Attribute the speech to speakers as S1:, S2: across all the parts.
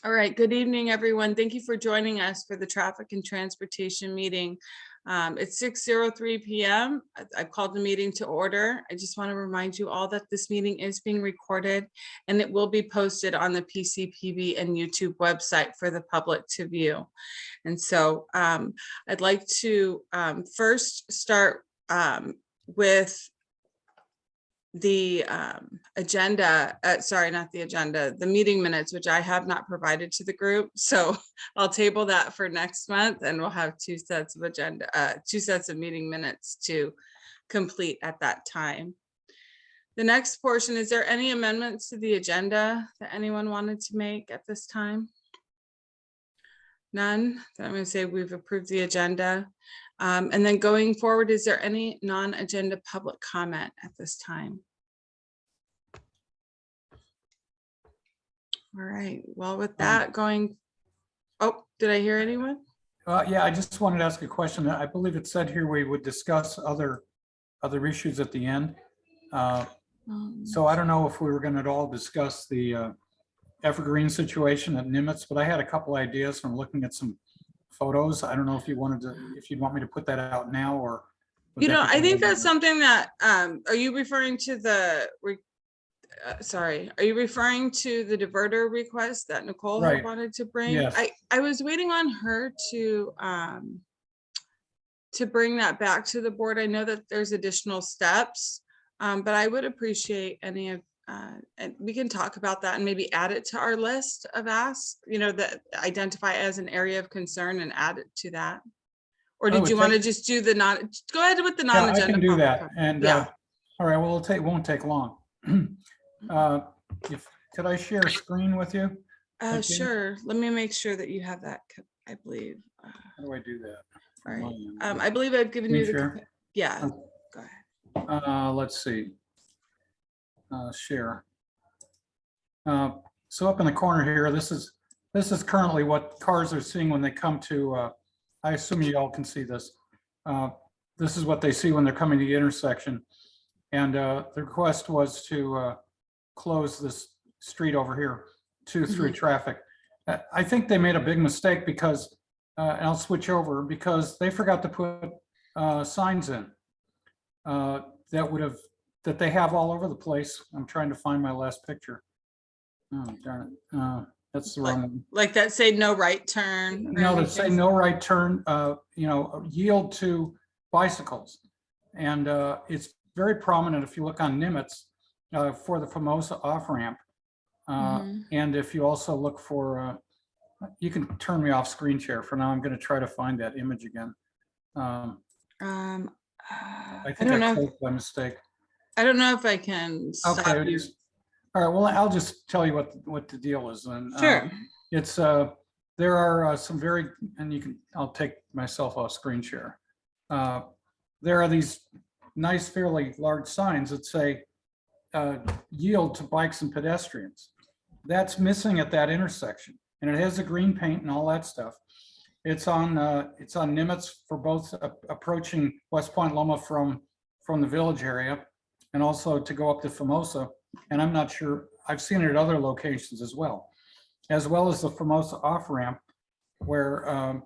S1: All right, good evening, everyone. Thank you for joining us for the Traffic and Transportation meeting. It's 6:03 p.m. I've called the meeting to order. I just want to remind you all that this meeting is being recorded and it will be posted on the PCPB and YouTube website for the public to view. And so I'd like to first start with the agenda, sorry, not the agenda, the meeting minutes, which I have not provided to the group. So I'll table that for next month and we'll have two sets of meeting minutes to complete at that time. The next portion, is there any amendments to the agenda that anyone wanted to make at this time? None. I'm going to say we've approved the agenda. And then going forward, is there any non-agenda public comment at this time? All right, well, with that going, oh, did I hear anyone?
S2: Yeah, I just wanted to ask a question. I believe it said here we would discuss other issues at the end. So I don't know if we were going to at all discuss the Evergreen situation at Nimitz, but I had a couple ideas from looking at some photos. I don't know if you wanted to, if you'd want me to put that out now or.
S1: You know, I think that's something that, are you referring to the, sorry, are you referring to the diverter request that Nicole had wanted to bring?
S2: Yes.
S1: I was waiting on her to bring that back to the board. I know that there's additional steps, but I would appreciate any of, and we can talk about that and maybe add it to our list of asks, you know, that identify as an area of concern and add it to that. Or did you want to just do the non, go ahead with the non-agenda?
S2: Yeah, I can do that. And yeah. All right, well, it won't take long. Could I share a screen with you?
S1: Sure. Let me make sure that you have that, I believe.
S2: How do I do that?
S1: All right. I believe I've given you the,
S2: share?
S1: Yeah, go ahead.
S2: Let's see. Share. So up in the corner here, this is currently what cars are seeing when they come to, I assume you all can see this. This is what they see when they're coming to the intersection. And the request was to close this street over here to through traffic. I think they made a big mistake because, and I'll switch over, because they forgot to put signs in that they have all over the place. I'm trying to find my last picture. Oh, darn it. That's the wrong one.
S1: Like that say no right turn?
S2: No, that say no right turn, you know, yield to bicycles. And it's very prominent if you look on Nimitz for the Formosa off-ramp. And if you also look for, you can turn me off screen share for now. I'm going to try to find that image again. I think I closed by mistake.
S1: I don't know if I can stop you.
S2: All right, well, I'll just tell you what the deal is. And
S1: sure.
S2: It's there are some very, and you can, I'll take myself off screen share. There are these nice, fairly large signs that say yield to bikes and pedestrians. That's missing at that intersection, and it has the green paint and all that stuff. It's on Nimitz for both approaching West Point Loma from the village area, and also to go up to Formosa. And I'm not sure, I've seen it at other locations as well as the Formosa off ramp, where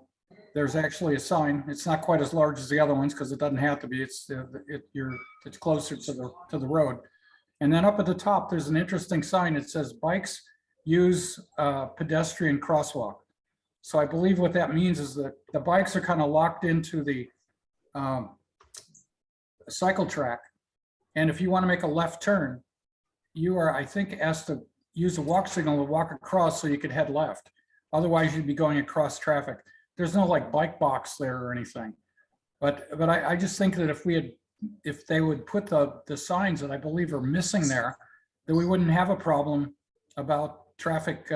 S2: there's actually a sign. It's not quite as large as the other ones because it doesn't have to be. It's closer to the road. And then up at the top, there's an interesting sign. It says bikes use pedestrian crosswalk. So I believe what that means is that the bikes are kind of locked into the cycle track. And if you want to make a left turn, you are, I think, asked to use a walk signal to walk across so you could head left. Otherwise, you'd be going across traffic. There's no like bike box there or anything. But I just think that if they would put the signs that I believe are missing there, that we wouldn't have a problem about traffic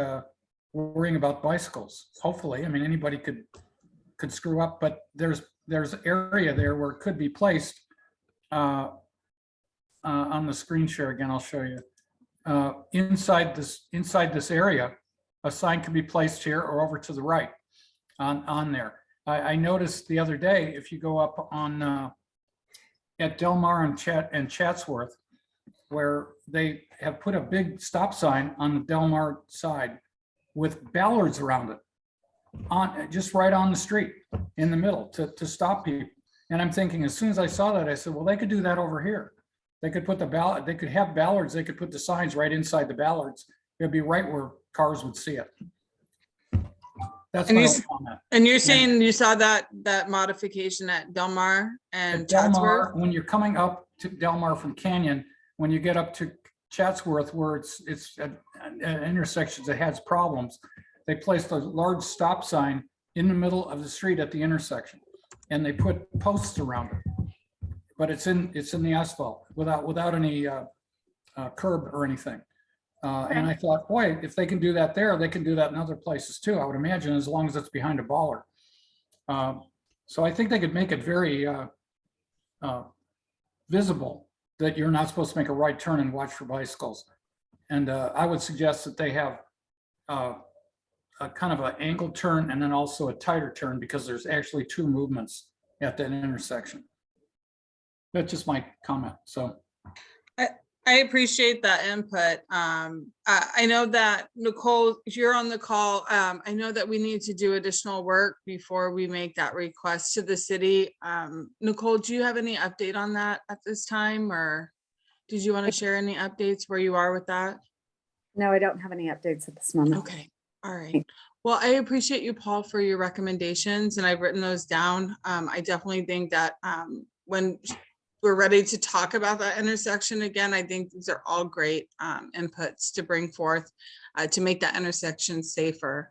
S2: worrying about bicycles. Hopefully, I mean, anybody could screw up, but there's area there where it could be placed. On the screen share again, I'll show you. Inside this area, a sign can be placed here or over to the right on there. I noticed the other day, if you go up on at Del Mar and Chatsworth, where they have put a big stop sign on the Del Mar side with ballards around it, on just right on the street in the middle to stop people. And I'm thinking, as soon as I saw that, I said, well, they could do that over here. They could put they could have ballards, they could put the signs right inside the ballards. It'd be right where cars would see it. That's
S1: And
S2: my
S1: you,
S2: own comment.
S1: and you're saying you saw that modification at Del Mar and
S2: At Del Mar,
S1: Chatsworth?
S2: when you're coming up to Del Mar from Canyon, when you get up to Chatsworth, where it's at intersections that has problems, they placed a large stop sign in the middle of the street at the intersection, and they put posts around it. But it's in the asphalt without any curb or anything. And I thought, boy, if they can do that there, they can do that in other places too, I would imagine, as long as it's behind a baller. So I think they could make it very visible that you're not supposed to make a right turn and watch for bicycles. And I would suggest that they have a kind of an angled turn and then also a tighter turn, because there's actually two movements at that intersection. That's just my comment. So
S1: I appreciate that input. I know that Nicole, you're on the call. I know that we need to do additional work before we make that request to the city. Nicole, do you have any update on that at this time, or did you want to share any updates where you are with that?
S3: No, I don't have any updates at this moment.
S1: Okay, all right. Well, I appreciate you, Paul, for your recommendations, and I've written those down. I definitely think that when we're ready to talk about that intersection again, I think these are all great inputs to bring forth to make that intersection safer.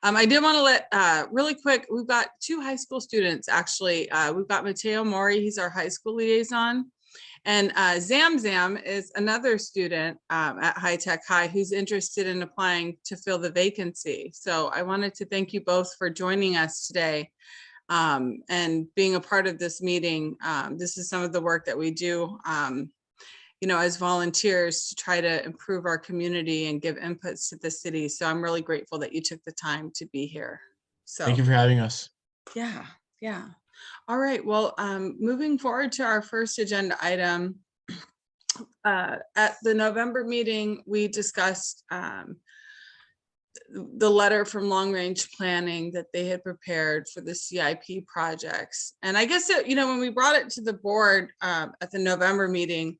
S1: I did want to let really quick, we've got two high school students actually. We've got Mateo Mori, he's our high school liaison. And Zam Zam is another student at High Tech High who's interested in applying to fill the vacancy. So I wanted to thank you both for joining us today. And being a part of this meeting. This is some of the work that we do, as volunteers to try to improve our community and give inputs to the city. So I'm really grateful that you took the time to be here. So
S4: thank you for having us.
S1: Yeah. All right. Well, moving forward to our first agenda item. At the November meeting, we discussed the letter from long range planning that they had prepared for the CIP projects. And I guess that, when we brought it to the board at the November meeting,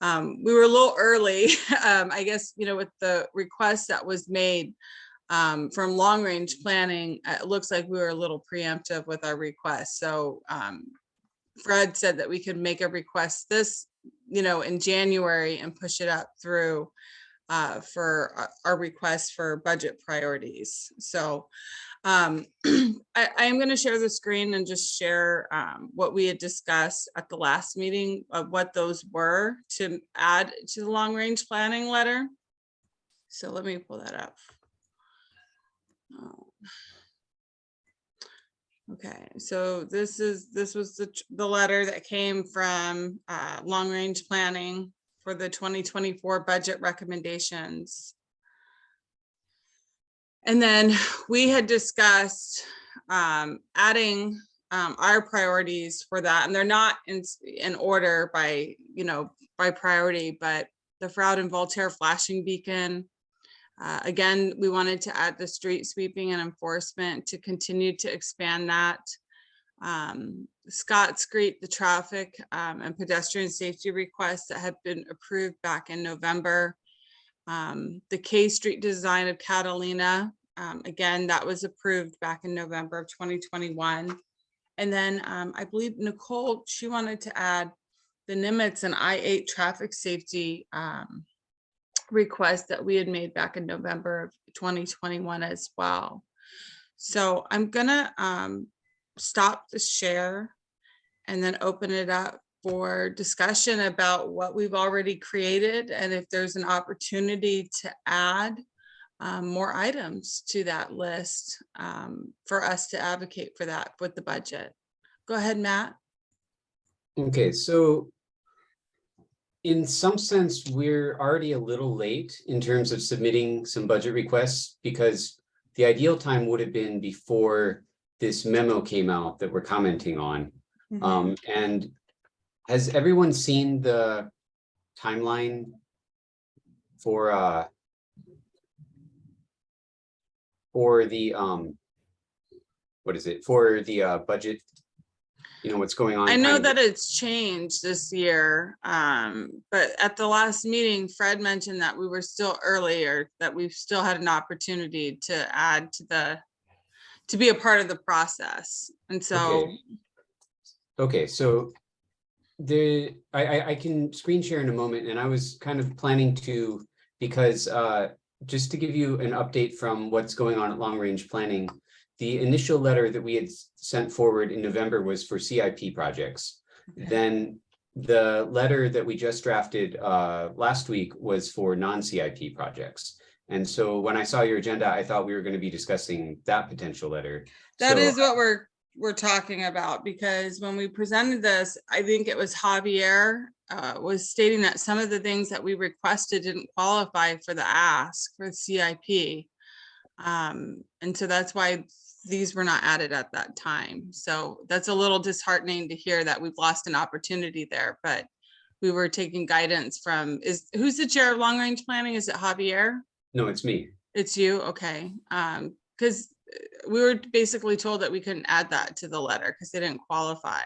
S1: we were a little early, I guess, with the request that was made from long range planning. It looks like we were a little preemptive with our request. So Fred said that we could make a request this, in January and push it up through for our request for budget priorities. So I am going to share the screen and just share what we had discussed at the last meeting of what those were to add to the long range planning letter. So let me pull that up. Okay, so this was the letter that came from long range planning for the 2024 budget recommendations. And then we had discussed adding our priorities for that, and they're not in order by priority, but the Froud and Voltaire flashing beacon. Again, we wanted to add the street sweeping and enforcement to continue to expand that. Scott Street, the traffic and pedestrian safety requests that have been approved back in November. The K Street design of Catalina, again, that was approved back in November of 2021. And then I believe Nicole, she wanted to add the Nimitz and I-8 traffic safety request that we had made back in November of 2021 as well. So I'm gonna stop the share and then open it up for discussion about what we've already created and if there's an opportunity to add more items to that list for us to advocate for that with the budget. Go ahead, Matt.
S5: Okay, so in some sense, we're already a little late in terms of submitting some budget requests, because the ideal time would have been before this memo came out that we're commenting on. And has everyone seen the timeline for the what is it, for the budget? You know, what's going on?
S1: I know
S5: kind of-
S1: that it's changed this year, but at the last meeting, Fred mentioned that we were still earlier, that we've still had an opportunity to add to be a part of the process. And so,
S5: Okay, so I can screen share in a moment, and I was kind of planning to, because just to give you an update from what's going on at long range planning, the initial letter that we had sent forward in November was for CIP projects.
S1: Okay.
S5: Then the letter that we just drafted last week was for non-CIP projects. And so when I saw your agenda, I thought we were going to be discussing that potential letter.
S1: that
S5: So-
S1: is what we're talking about, because when we presented this, I think it was Javier was stating that some of the things that we requested didn't qualify for the ask for CIP. And so that's why these were not added at that time. So that's a little disheartening to hear that we've lost an opportunity there, but we were taking guidance from, who's the chair of long range planning? Is it Javier?
S5: No, it's me.
S1: It's you, okay. Because we were basically told that we couldn't add that to the letter because they didn't qualify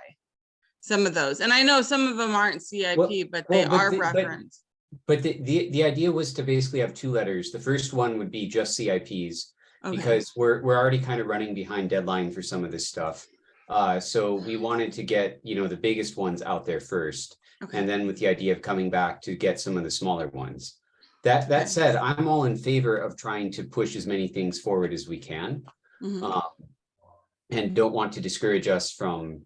S1: some of those. And I know some of them aren't CIP, but they are referenced.
S5: But the idea was to basically have two letters. The first one would be just CIPs,
S1: Okay,
S5: because we're already kind of running behind deadline for some of this stuff. So we wanted to get, you know, the biggest ones out there first,
S1: okay,
S5: and then with the idea of coming back to get some of the smaller ones.
S1: Okay.
S5: That said, I'm all in favor of trying to push as many things forward as we can.
S1: mhm,
S5: And don't want to discourage us from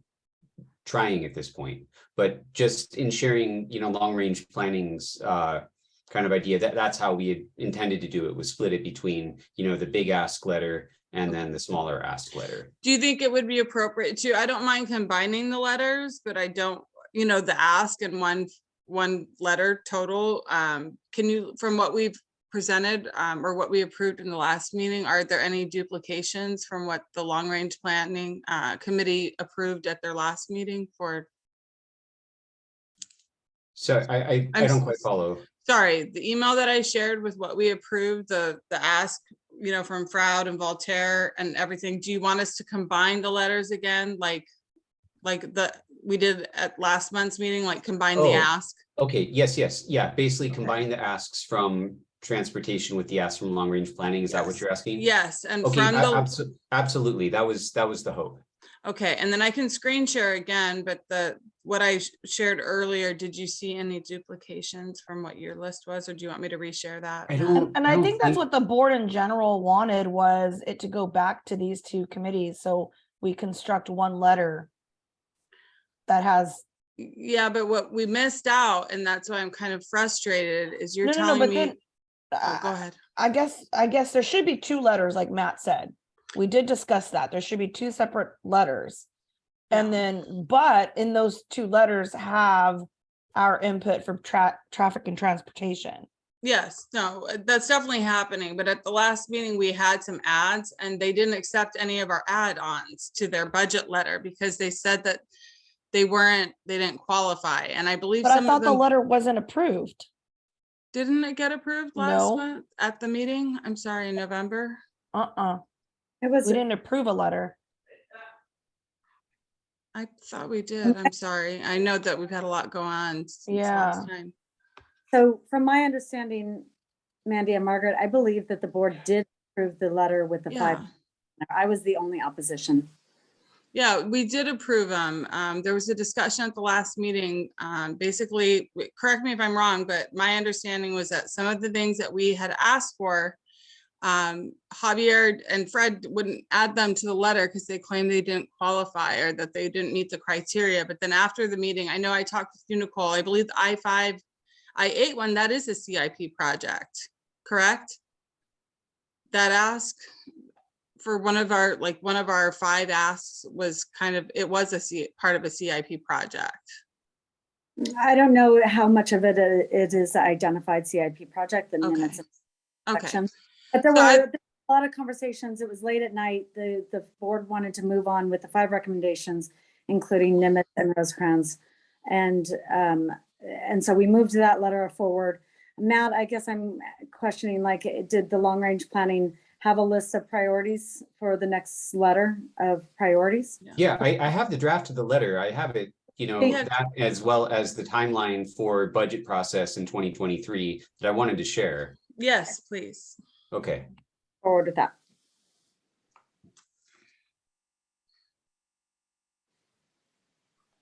S5: trying at this point, but just in sharing, you know, long range planning's kind of idea, that's how we had intended to do it, was split it between, you know, the big ask letter and then the smaller ask letter.
S1: Do you think it would be appropriate to, I don't mind combining the letters, but I don't, you know, the ask in one letter total. Can you, from what we've presented or what we approved in the last meeting, are there any duplications from what the long range planning committee approved at their last meeting for?
S5: So I
S1: I'm
S5: don't quite follow.
S1: Sorry, the email that I shared with what we approved, the ask, you know, from Froud and Voltaire and everything. Do you want us to combine the letters again, like we did at last month's meeting, like combine the
S5: Oh.
S1: ask?
S5: Okay, yes, yeah, basically combining the asks from transportation with the asks from long range planning. Is that what
S1: Yes.
S5: you're asking?
S1: Yes, and
S5: Okay,
S1: from the,
S5: absolutely. That was the hope.
S1: okay, and then I can screen share again, but what I shared earlier, did you see any duplications from what your list was, or do you want me to reshare that?
S5: I don't.
S4: And I think that's what the board in general wanted, was it to go back to these two committees, so we construct one letter that has.
S1: Yeah, but what we missed out, and that's why I'm kind of frustrated, is you're
S4: No,
S1: telling
S4: but
S1: me.
S4: then
S1: Oh, go ahead.
S4: I guess there should be two letters, like Matt said. We did discuss that. There should be two separate letters. And
S1: Yeah.
S4: then, but in those two letters have our input from traffic and transportation.
S1: Yes, no, that's definitely happening. But at the last meeting, we had some ads and they didn't accept any of our add-ons to their budget letter because they said that they didn't qualify. And I believe
S4: But I
S1: some of
S4: thought the
S1: them,
S4: letter wasn't approved.
S1: didn't it get approved last
S4: No.
S1: month at the meeting? I'm sorry, in November.
S3: It was,
S4: We didn't approve a letter.
S1: I thought we did. I'm sorry. I know that we've had a lot go on since last time.
S3: so from my understanding, Mandy and Margaret, I believe that the board did approve the letter with the
S1: Yeah.
S3: 5. I was the only opposition.
S1: Yeah, we did approve them. There was a discussion at the last meeting. Basically, correct me if I'm wrong, but my understanding was that some of the things that we had asked for, Javier and Fred wouldn't add them to the letter because they claimed they didn't qualify or that they didn't meet the criteria. But then after the meeting, I know I talked with you, Nicole, I believe the I-5, I-8 one, that is a CIP project, correct? That ask for one of our 5 asks was it was part of a CIP project.
S3: I don't know how much of it is the identified CIP project, the
S1: Okay.
S3: minutes
S1: Okay,
S3: section. But there
S1: So I-
S3: were a lot of conversations. It was late at night. The board wanted to move on with the 5 recommendations, including Nimitz and Rosecrans. And and so we moved that letter forward. Matt, I guess I'm questioning, like, did the long range planning have a list of priorities for the next letter of priorities?
S5: Yeah, I have the draft of the letter. I have it,
S1: Yeah.
S5: that as well as the timeline for budget process in 2023 that I wanted to share.
S1: Yes, please.
S5: Okay.
S3: Forward with that.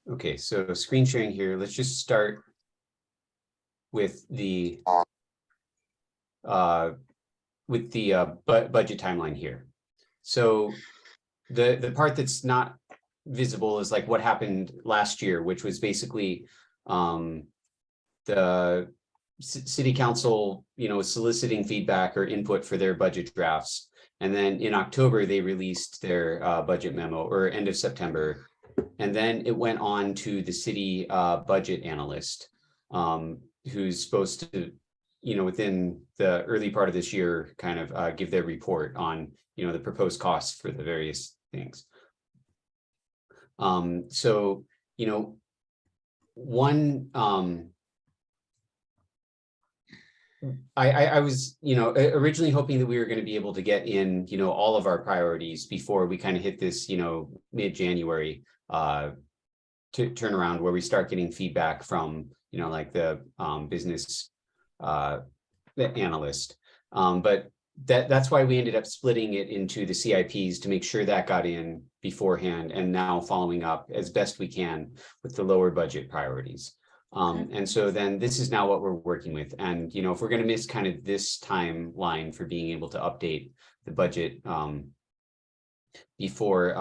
S5: Okay, so screen sharing here. Let's just start with the budget timeline here. So the part that's not visible is like what happened last year, which was basically the city council, soliciting feedback or input for their budget drafts. And then in October, they released their budget memo, or end of September. And then it went on to the city budget analyst, who's supposed to, within the early part of this year, kind of give their report on, the proposed costs for the various things. So, one, I was, originally hoping that we were going to be able to get in, all of our priorities before we kind of hit this, mid-January turnaround where we start getting feedback from, like the business the analyst. But that's why we ended up splitting it into the CIPs to make sure that got in beforehand, and now following up as best we can with the lower budget priorities. And so then this is now what we're working with. And, if we're going to miss kind of this timeline for being able to update the budget before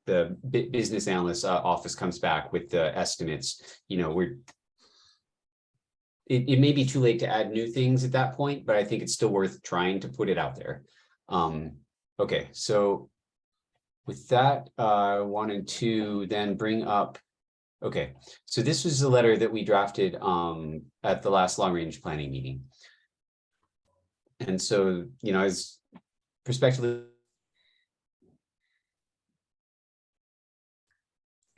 S5: the business analyst office comes back with the estimates, it may be too late to add new things at that point, but I think it's still worth trying to put it out there. Okay, so with that, I wanted to then bring up, okay, so this was the letter that we drafted at the last long range planning meeting. And so, as prospectively,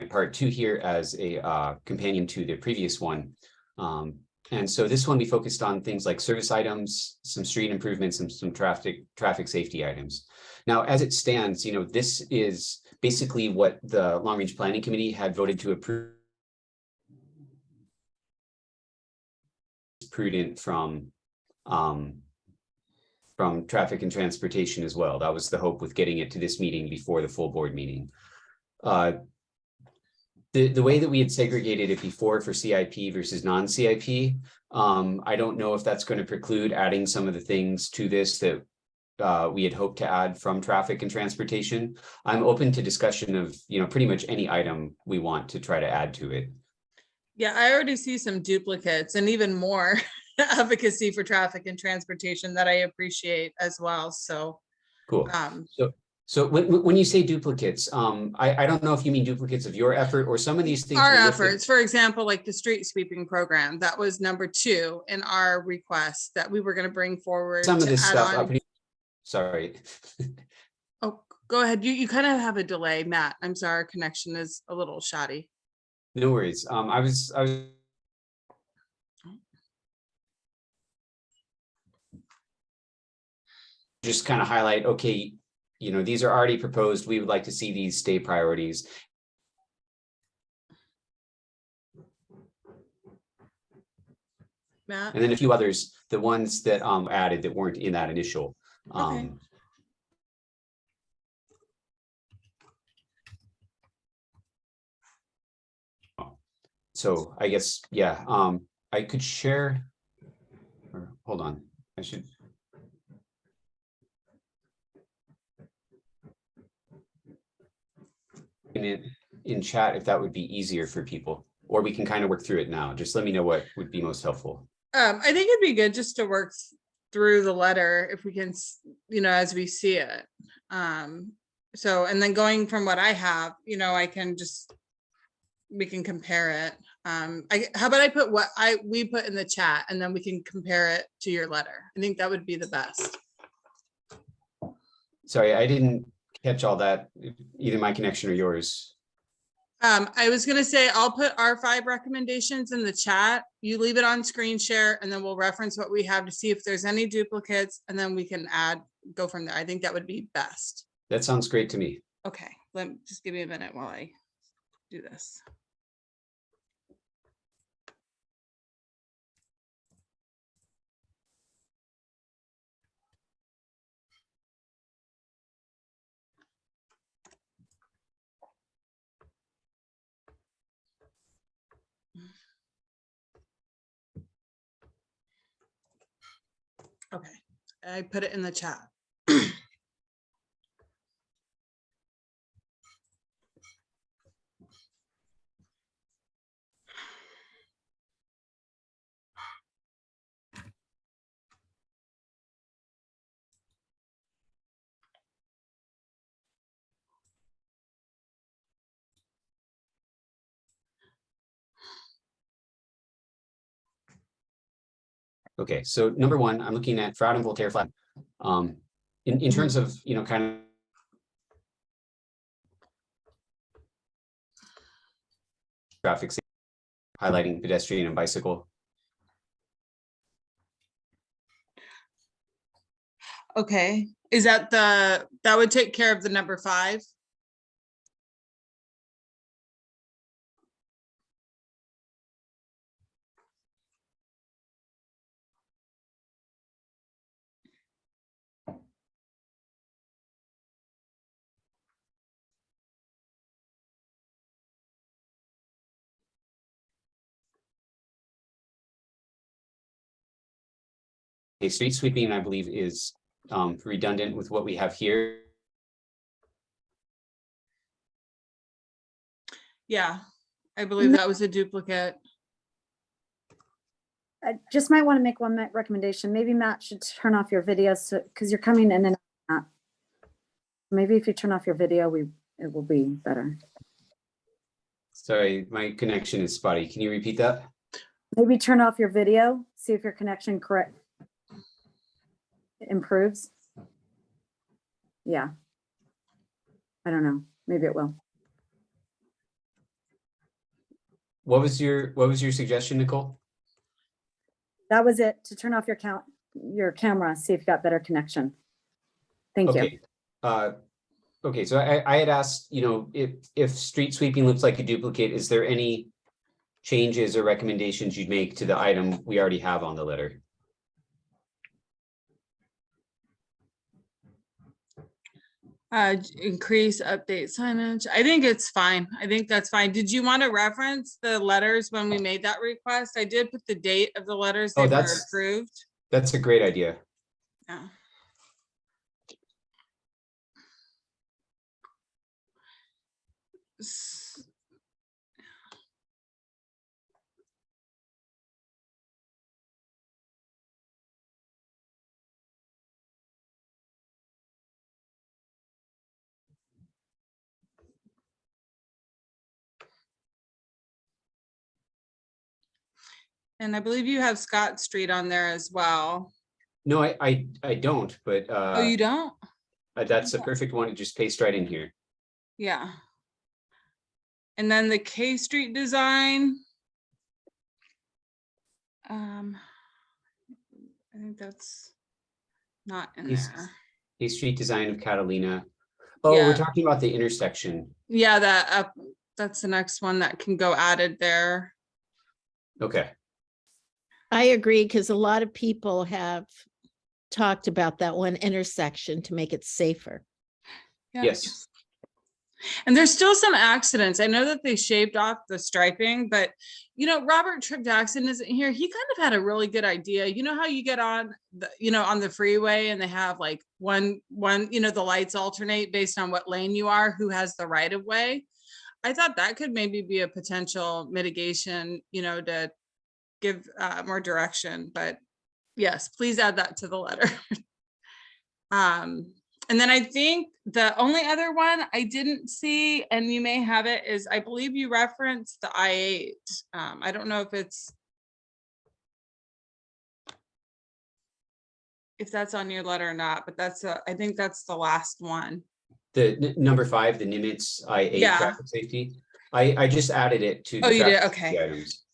S5: part 2 here as a companion to the previous one. And so this one we focused on things like service items, some street improvements, and some traffic safety items. Now, as it stands, this is basically what the Long Range Planning Committee had voted to approve. Prudent from traffic and transportation as well. That was the hope with getting it to this meeting before the full board meeting. The way that we had segregated it before for CIP versus non-CIP, I don't know if that's going to preclude adding some of the things to this that we had hoped to add from traffic and transportation. I'm open to discussion of, pretty much any item we want to try to add to it.
S1: Yeah, I already see some duplicates and even more advocacy for traffic and transportation that I appreciate as well. So
S5: cool. So when you say duplicates, I don't know if you mean duplicates of your effort or some of these things.
S1: Our efforts, for example, like the street sweeping program, that was number 2 in our request that we were going to bring forward.
S5: Some of this stuff. Sorry.
S1: Oh, go ahead. You kind of have a delay, Matt. I'm sorry, our connection is a little shoddy.
S5: No worries. I was just kind of highlight, okay, these are already proposed. We would like to see these stay priorities.
S1: Matt?
S5: And then a few others, the ones that added that weren't in that initial.
S1: Okay.
S5: So I guess, yeah, I could share, or hold on, I should. In chat, if that would be easier for people, or we can kind of work through it now. Just let me know what would be most helpful.
S1: I think it'd be good just to work through the letter if we can, as we see it. So, and then going from what I have, I can just, we can compare it. How about I put what we put in the chat, and then we can compare it to your letter. I think that would be the best.
S5: Sorry, I didn't catch all that, either my connection or yours.
S1: I was gonna say, I'll put our 5 recommendations in the chat. You leave it on screen share, and then we'll reference what we have to see if there's any duplicates, and then we can go from there. I think that would be best.
S5: That sounds great to me.
S1: Okay, just give me a minute while I do this. Okay, I put it in the chat.
S5: Okay, so number 1, I'm looking at Froude and Voltaire flag. In terms of, kind of traffic safety, highlighting pedestrian and bicycle.
S1: Okay, is that that would take care of the number 5?
S5: A street sweeping, I believe, is redundant with what we have here.
S1: Yeah, I believe that was a duplicate.
S3: I just might want to make one recommendation. Maybe Matt should turn off your video, so because you're coming in and out. Maybe if you turn off your video, it will be better.
S5: Sorry, my connection is spotty. Can you repeat that?
S3: Maybe turn off your video, see if your connection improves. Yeah. I don't know. Maybe it will.
S5: What was your suggestion, Nicole?
S3: That was it, to turn off your camera, see if you got better connection. Thank you.
S5: Okay. Okay, so I had asked, if street sweeping looks like a duplicate, is there any changes or recommendations you'd make to the item we already have on the letter?
S1: Increase update signage. I think it's fine. I think that's fine. Did you want to reference the letters when we made that request? I did put the date of the letters that were approved.
S5: That's a great idea.
S1: Yeah. And I believe you have Scott Street on there as well.
S5: No, I don't, but
S1: Oh, you don't?
S5: that's a perfect one to just paste right in here.
S1: Yeah. And then the K Street design. I think that's not in there.
S5: A street design of Catalina. Oh,
S1: Yeah.
S5: we're talking about the intersection.
S1: Yeah, that's the next one that can go added there.
S5: Okay.
S6: I agree, because a lot of people have talked about that one intersection to make it safer.
S1: Yeah.
S5: Yes.
S1: And there's still some accidents. I know that they shaved off the striping, but Robert Tripp Jackson isn't here. He kind of had a really good idea. You know how you get on on the freeway and they have like one, the lights alternate based on what lane you are, who has the right of way. I thought that could maybe be a potential mitigation, to give more direction, but yes, please add that to the letter. And then I think the only other one I didn't see, and you may have it, is I believe you referenced the I-8. I don't know if that's on your letter or not, but I think that's the last one.
S5: The number 5, the Nimitz I-8
S1: Yeah.
S5: traffic safety. I just added it to.
S1: Oh,
S5: the
S1: you did?
S5: traffic
S1: Okay.
S5: safety items.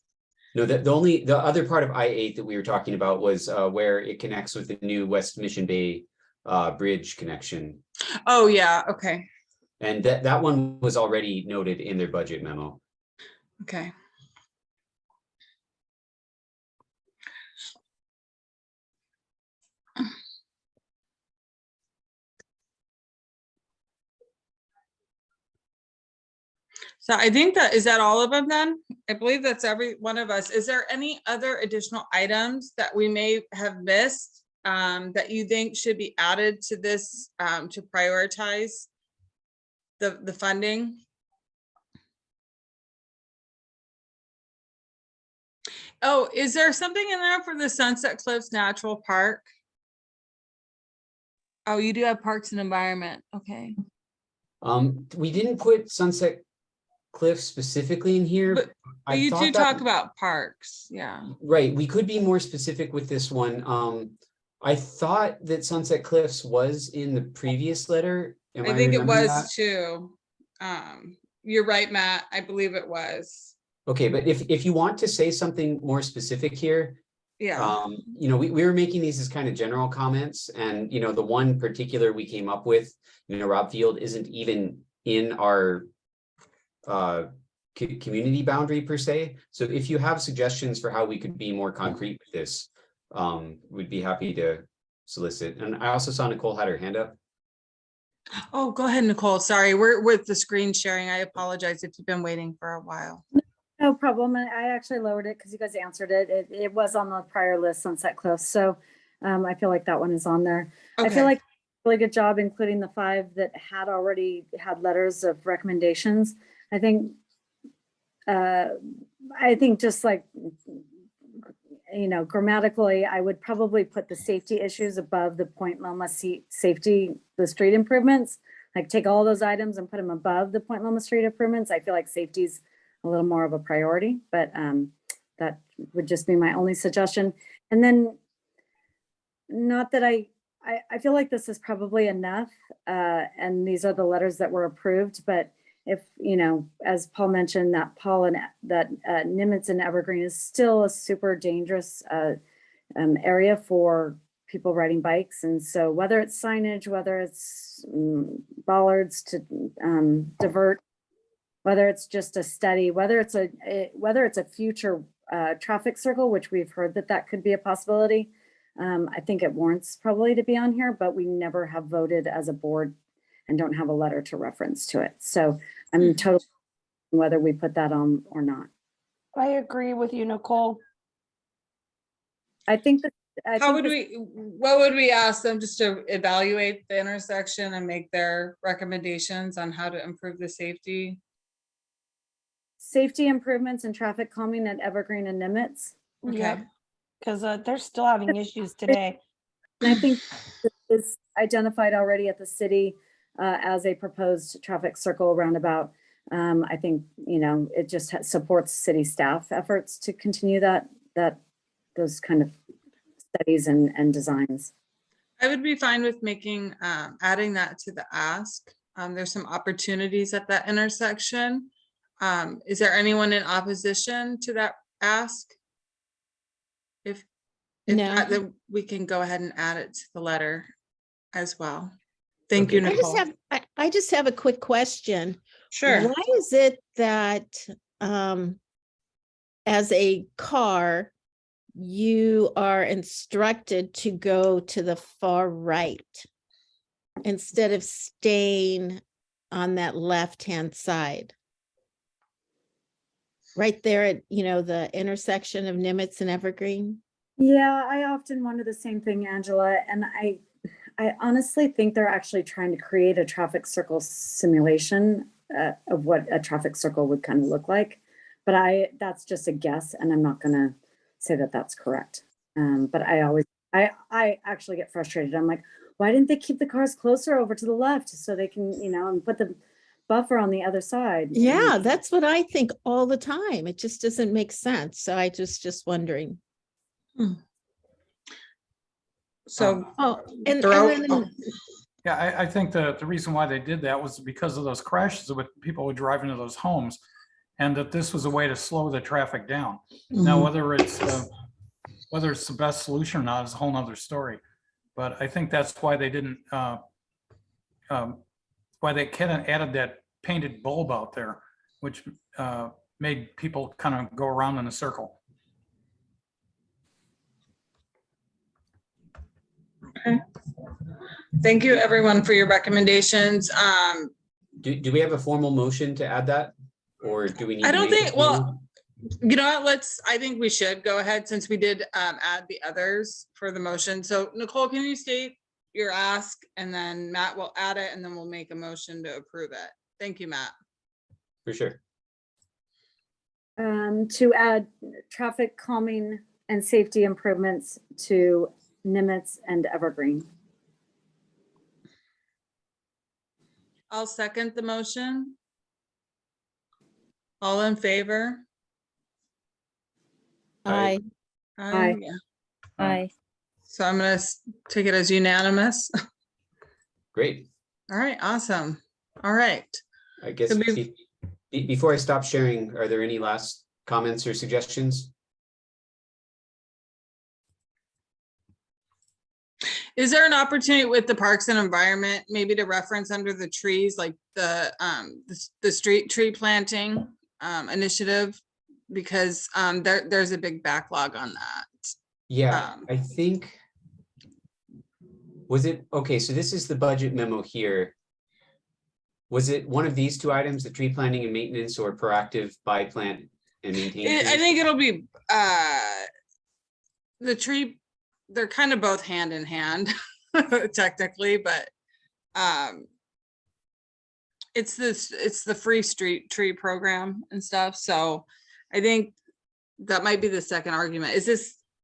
S5: No, the other part of I-8 that we were talking about was where it connects with the new West Mission Bay bridge connection.
S1: Oh, yeah, okay,
S5: And that one was already noted in their budget memo.
S1: okay. So I think is that all of them then? I believe that's every one of us. Is there any other additional items that we may have missed that you think should be added to this to prioritize the funding? Oh, is there something in there for the Sunset Cliffs Natural Park? Oh, you do have Parks and Environment. Okay.
S5: We didn't put Sunset Cliff specifically in here.
S1: But
S5: I
S1: you
S5: thought
S1: do
S5: that-
S1: talk about parks, yeah.
S5: Right, we could be more specific with this one. I thought that Sunset Cliffs was in the previous letter. Am
S1: I think it
S5: remembering
S1: was
S5: that?
S1: too. You're right, Matt. I believe it was.
S5: Okay, but if you want to say something more specific here,
S1: Yeah.
S5: you know, we were making these as kind of general comments, and you know, the one particular we came up with, you know, Rob Field isn't even in our community boundary per se. So if you have suggestions for how we could be more concrete with this, we'd be happy to solicit. And I also saw Nicole had her hand up.
S1: Oh, go ahead, Nicole. Sorry, we're with the screen sharing. I apologize if you've been waiting for a while.
S3: No problem. I actually lowered it because you guys answered it. It was on the prior list, Sunset Cliffs. So I feel like that one is on there. I feel
S1: Okay.
S3: like really good job including the 5 that had already had letters of recommendations. I think just like, you know, grammatically, I would probably put the safety issues above the Point Loma safety, the street improvements. Like take all those items and put them above the Point Loma street improvements. I feel like safety's a little more of a priority, but that would just be my only suggestion. And then, not that I feel like this is probably enough, and these are the letters that were approved, but if, you know, as Paul mentioned, that Nimitz and Evergreen is still a super dangerous area for people riding bikes. And so whether it's signage, whether it's bollards to divert, whether it's just a study, whether it's a future traffic circle, which we've heard that could be a possibility. I think it warrants probably to be on here, but we never have voted as a board and don't have a letter to reference to it. So I'm totally whether we put that on or not.
S4: I agree with you, Nicole.
S3: I think that.
S1: What would we ask them just to evaluate the intersection and make their recommendations on how to improve the safety?
S3: Safety improvements and traffic calming at Evergreen and Nimitz.
S1: Okay.
S4: Yeah, because they're still having issues today.
S3: And I think this is identified already at the city as a proposed traffic circle roundabout. I think, you know, it just supports city staff efforts to continue those kind of studies and designs.
S1: I would be fine with making, adding that to the ask. There's some opportunities at that intersection. Is there anyone in opposition to that ask? If
S6: No.
S1: not, then we can go ahead and add it to the letter as well. Thank
S5: Okay.
S1: you, Nicole.
S6: I just have a quick question.
S1: Sure.
S6: Why is it that as a car, you are instructed to go to the far right instead of staying on that left-hand side? Right there at, you know, the intersection of Nimitz and Evergreen?
S3: Yeah, I often wonder the same thing, Angela. And I honestly think they're actually trying to create a traffic circle simulation of what a traffic circle would kind of look like. But that's just a guess, and I'm not gonna say that that's correct. But I actually get frustrated. I'm like, why didn't they keep the cars closer over to the left so they can, you know, and put the buffer on the other side?
S6: Yeah, that's what I think all the time. It just doesn't make sense. So I just wondering.
S1: So,
S6: Oh, and
S1: throw-
S6: then,
S2: Yeah, I think the reason why they did that was because of those crashes with people would drive into those homes. and that this was a way to slow the traffic down. Now, whether it's the best solution or not is a whole nother story. But I think that's why they didn't, why they kind of added that painted bulb out there, which made people kind of go around in a circle.
S1: Okay. Thank you, everyone, for your recommendations.
S5: Do we have a formal motion to add that? Or do we need?
S1: I
S5: to
S1: don't
S5: make a
S1: think, well,
S5: formal-
S1: you know what, I think we should go ahead since we did add the others for the motion. So Nicole, can you state your ask, and then Matt will add it, and then we'll make a motion to approve it. Thank you, Matt.
S5: For sure.
S3: To add traffic calming and safety improvements to Nimitz and Evergreen.
S1: I'll second the motion. All in favor?
S6: Aye.
S3: Aye.
S1: Yeah.
S6: Aye.
S1: So I'm gonna take it as unanimous.
S5: Great.
S1: All right, awesome. All right.
S5: I guess
S1: So we've-
S5: before I stop sharing, are there any last comments or suggestions?
S1: Is there an opportunity with the Parks and Environment, maybe to reference under the trees, like the street tree planting initiative? Because there's a big backlog on that.
S5: Yeah, I think. Was it, okay, so this is the budget memo here. Was it one of these two items, the tree planting and maintenance, or proactive buy, plant and maintain?
S1: I
S5: trees?
S1: think it'll be the tree, they're kind of both hand in hand technically, but it's the free street tree program and stuff. So I think that might be the second argument.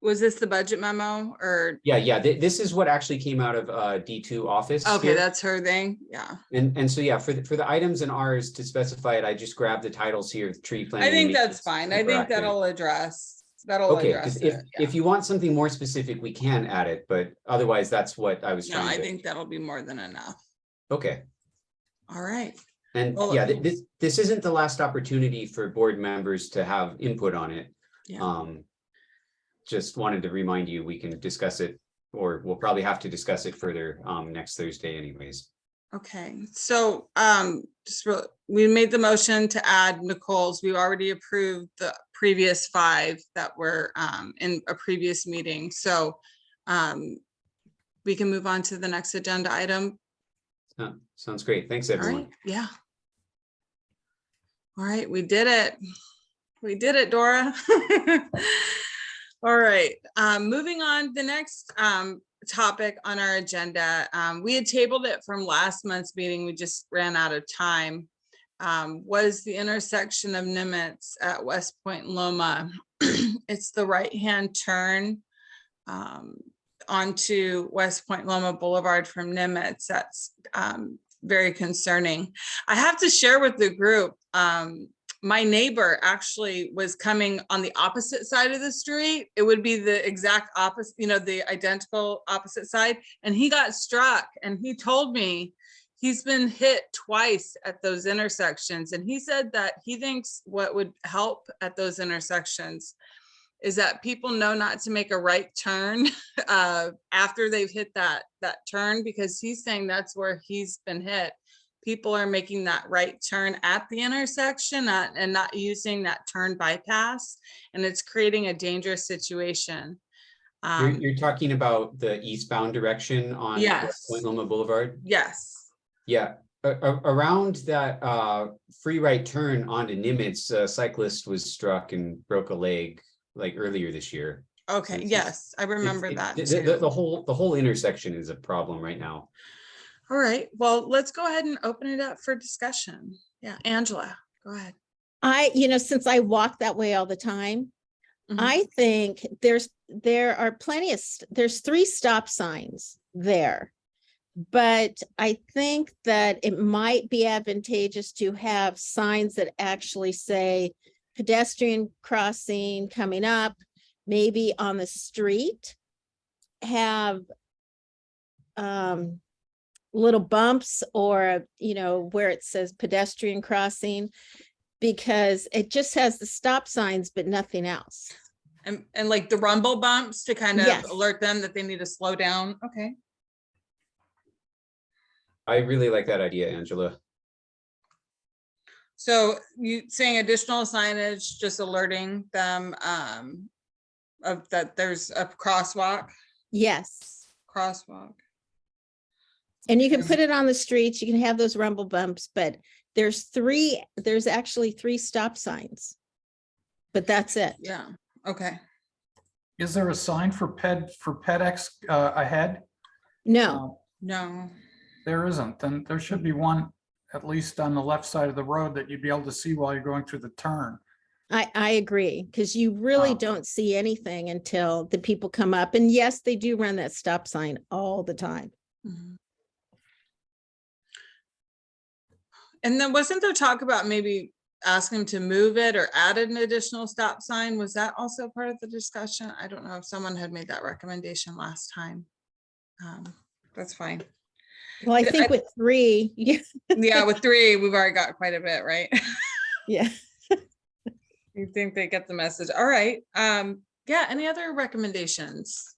S1: Was this the budget memo or?
S5: Yeah, this is what actually came out of D2 office.
S1: Okay,
S5: here.
S1: that's her thing. Yeah.
S5: And so, yeah, for the items in ours to specify it, I just grabbed the titles here, tree planting.
S1: I think
S5: and
S1: that's
S5: maintenance
S1: fine.
S5: and
S1: I think
S5: proactive.
S1: that'll address
S5: Okay, 'cause
S1: it.
S5: if you want something more specific, we can add it, but otherwise that's what I was
S1: No,
S5: trying
S1: I
S5: to.
S1: think that'll be more than enough.
S5: Okay,
S1: All right.
S5: and
S1: Well,
S5: yeah, this isn't the last opportunity for board members to have input on it.
S1: Yeah.
S5: Just wanted to remind you, we can discuss it, or we'll probably have to discuss it further next Thursday anyways.
S1: Okay, so we made the motion to add Nicole's. We already approved the previous 5 that were in a previous meeting. So we can move on to the next agenda item.
S5: Sounds great. Thanks,
S1: All
S5: everyone.
S1: right, yeah. All right, we did it. We did it, Dora. All right, moving on, the next topic on our agenda. We had tabled it from last month's meeting. We just ran out of time. Was the intersection of Nimitz at West Point Loma. It's the right-hand turn onto West Point Loma Boulevard from Nimitz. That's very concerning. I have to share with the group, my neighbor actually was coming on the opposite side of the street. It would be the exact opposite, the identical opposite side. And he got struck, and he told me he's been hit twice at those intersections. And he said that he thinks what would help at those intersections is that people know not to make a right turn after they've hit that turn, because he's saying that's where he's been hit. People are making that right turn at the intersection and not using that turn bypass, and it's creating a dangerous situation.
S5: You're talking about the eastbound direction on
S1: Yes.
S5: West Point Loma Boulevard?
S1: Yes.
S5: Yeah, around that free right turn onto Nimitz, a cyclist was struck and broke a leg like earlier this year.
S1: Okay.
S5: It's-
S1: Yes, I remember that
S5: The
S1: too.
S5: whole intersection is a problem right now.
S1: All right. Well, let's go ahead and open it up for discussion. Yeah, Angela, go ahead.
S6: Since I walk that way all the time,
S1: Mhm.
S6: I think there are plenty of, there's 3 stop signs there. But I think that it might be advantageous to have signs that actually say pedestrian crossing coming up, maybe on the street, have little bumps or, where it says pedestrian crossing. because it just has the stop signs, but nothing else.
S1: And like the rumble bumps to kind of
S6: Yes.
S1: alert them that they need to slow down. Okay.
S5: I really like that idea, Angela.
S1: So you saying additional signage, just alerting them of that there's a crosswalk.
S6: Yes. And you can
S1: Okay.
S6: put it on the streets, you can have those rumble bumps, but there's actually 3 stop signs. But that's it.
S1: Yeah, okay.
S2: Is there a sign for PedX ahead?
S6: No,
S1: No,
S2: There isn't. Then there should be one at least on the left side of the road that you'd be able to see while you're going through the turn.
S6: I agree, because you really
S2: Oh.
S6: don't see anything until the people come up. And yes, they do run that stop sign all the time.
S1: mhm. And then wasn't there talk about maybe asking to move it or add an additional stop sign? Was that also part of the discussion? I don't know if someone had made that recommendation last time. That's fine.
S6: Well, I
S1: Yeah,
S6: think with 3,
S1: Yeah, with 3, we've already got quite a bit, right?
S6: yeah.
S1: You think they get the message? All right. Yeah, any other recommendations?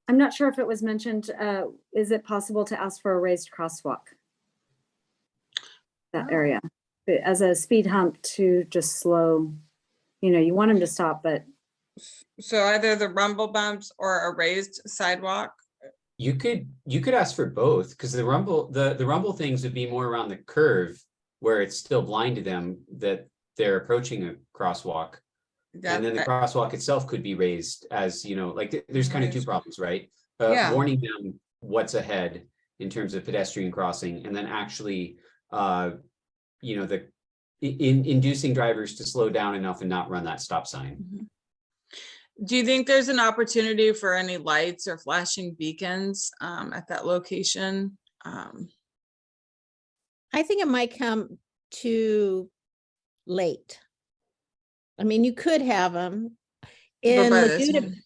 S3: I'm not sure if it was mentioned, is it possible to ask for a raised crosswalk? That
S1: Oh.
S3: area, as a speed hump to just slow, you want them to stop, but
S1: So either the rumble bumps or a raised sidewalk?
S5: You could ask for both, because the rumble things would be more around the curve where it's still blind to them that they're approaching a crosswalk. And then the
S1: That-
S5: crosswalk itself could be raised as, there's kind of 2
S1: Raised.
S5: problems, right?
S1: Yeah.
S5: Warning them what's ahead in terms of pedestrian crossing, and then actually, inducing drivers to slow down enough and not run that stop sign.
S1: Mhm. Do you think there's an opportunity for any lights or flashing beacons at that location?
S6: I think it might come too late. I mean, you could have them
S1: But
S6: in
S1: by this
S6: Laguna.
S1: one-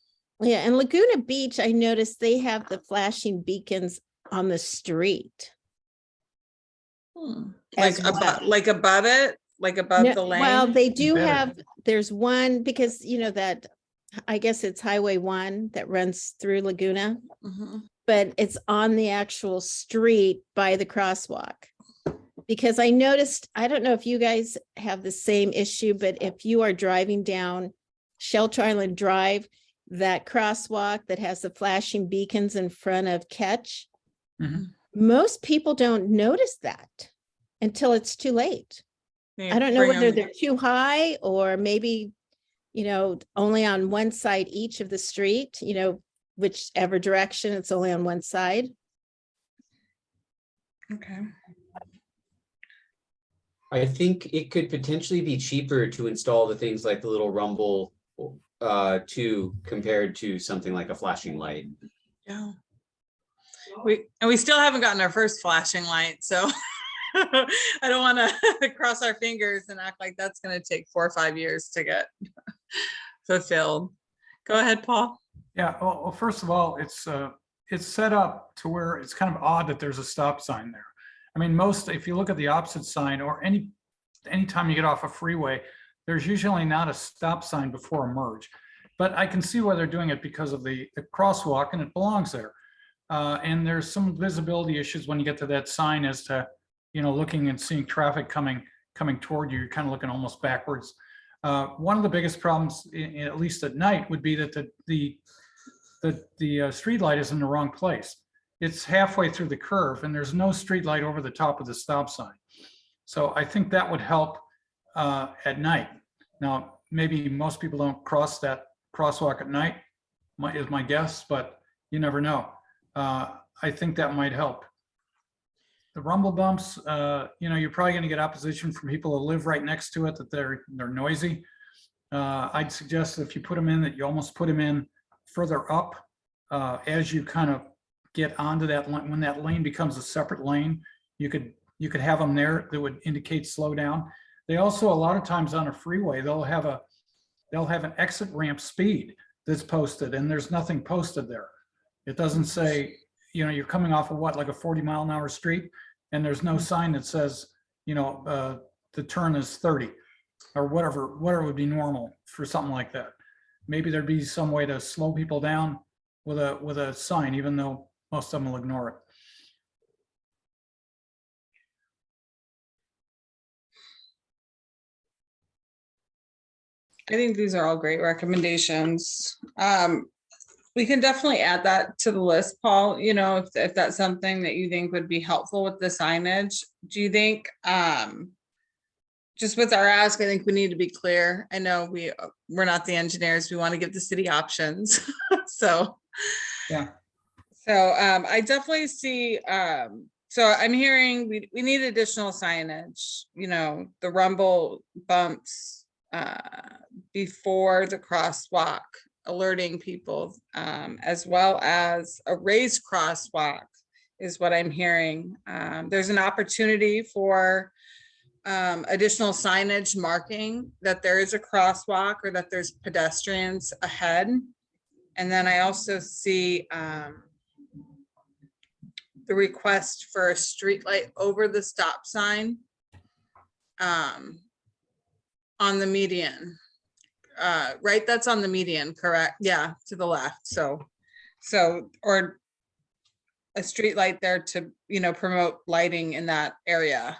S6: Yeah, in Laguna Beach, I noticed they have the flashing beacons on the street.
S1: Hmm.
S6: as
S1: Like
S6: well.
S1: above it, like above
S6: No,
S1: the lane?
S6: well, they do
S2: Embedded.
S6: have, there's one, because that, I guess it's Highway 1 that runs through Laguna,
S1: Mhm.
S6: but it's on the actual street by the crosswalk. Because I noticed, I don't know if you guys have the same issue, but if you are driving down Shelter Island Drive, that crosswalk that has the flashing beacons in front of Catch,
S2: Mhm.
S6: most people don't notice that until it's too late.
S1: They
S6: I don't know
S1: bring
S6: whether
S1: 'em-
S6: they're too high or maybe, only on one side each of the street, whichever direction, it's only on one side.
S1: Okay.
S5: I think it could potentially be cheaper to install the things like the little rumble compared to something like a flashing light.
S1: Yeah. We still haven't gotten our first flashing light, so I don't want to cross our fingers and act like that's going to take 4 or 5 years to get fulfilled. Go ahead, Paul.
S2: Yeah, well, first of all, it's set up to where it's kind of odd that there's a stop sign there. I mean, if you look at the opposite sign or anytime you get off a freeway, there's usually not a stop sign before a merge. But I can see why they're doing it because of the crosswalk, and it belongs there. And there's some visibility issues when you get to that sign as to, looking and seeing traffic coming toward you. You're kind of looking almost backwards. One of the biggest problems, at least at night, would be that the street light is in the wrong place. It's halfway through the curve, and there's no street light over the top of the stop sign. So I think that would help at night. Now, maybe most people don't cross that crosswalk at night, is my guess, but you never know. I think that might help. The rumble bumps, you're probably going to get opposition from people who live right next to it, that they're noisy. I'd suggest that if you put them in, that you almost put them in further up as you kind of get onto that lane. When that lane becomes a separate lane, you could have them there that would indicate slow down. They also, a lot of times on a freeway, they'll have an exit ramp speed that's posted, and there's nothing posted there. It doesn't say, you're coming off of like a 40-mile-an-hour street, and there's no sign that says, the turn is 30 or whatever would be normal for something like that. Maybe there'd be some way to slow people down with a sign, even though most of them will ignore it.
S1: I think these are all great recommendations. We can definitely add that to the list, Paul, you know, if that's something that you think would be helpful with the signage. Do you think, just with our ask, I think we need to be clear. I know we're not the engineers. We want to give the city options. So,
S2: Yeah.
S1: so I definitely see, so I'm hearing we need additional signage, you know, the rumble bumps before the crosswalk, alerting people, as well as a raised crosswalk is what I'm hearing. There's an opportunity for additional signage marking that there is a crosswalk or that there's pedestrians ahead. And then I also see the request for a street light over the stop sign on the median. Right, that's on the median, correct? Yeah, to the left. So, or a street light there to, you know, promote lighting in that area.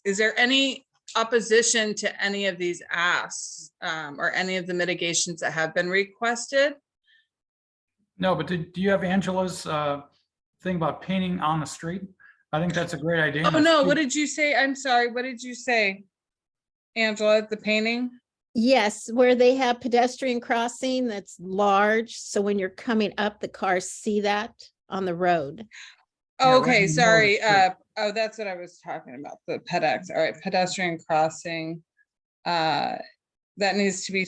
S1: Is there any opposition to any of these asks or any of the mitigations that have been requested?
S2: No, but do you have Angela's thing about painting on the street? I think that's a great idea.
S1: Oh, no, what did you say? I'm sorry, what did you say, Angela, the painting?
S6: Yes, where they have pedestrian crossing that's large. So when you're coming up, the cars see that on the road.
S2: Yeah, right
S1: Okay,
S2: in the middle of the
S1: sorry.
S2: street.
S1: Oh, that's what I was talking about, the PedX. All right, pedestrian crossing. That needs to be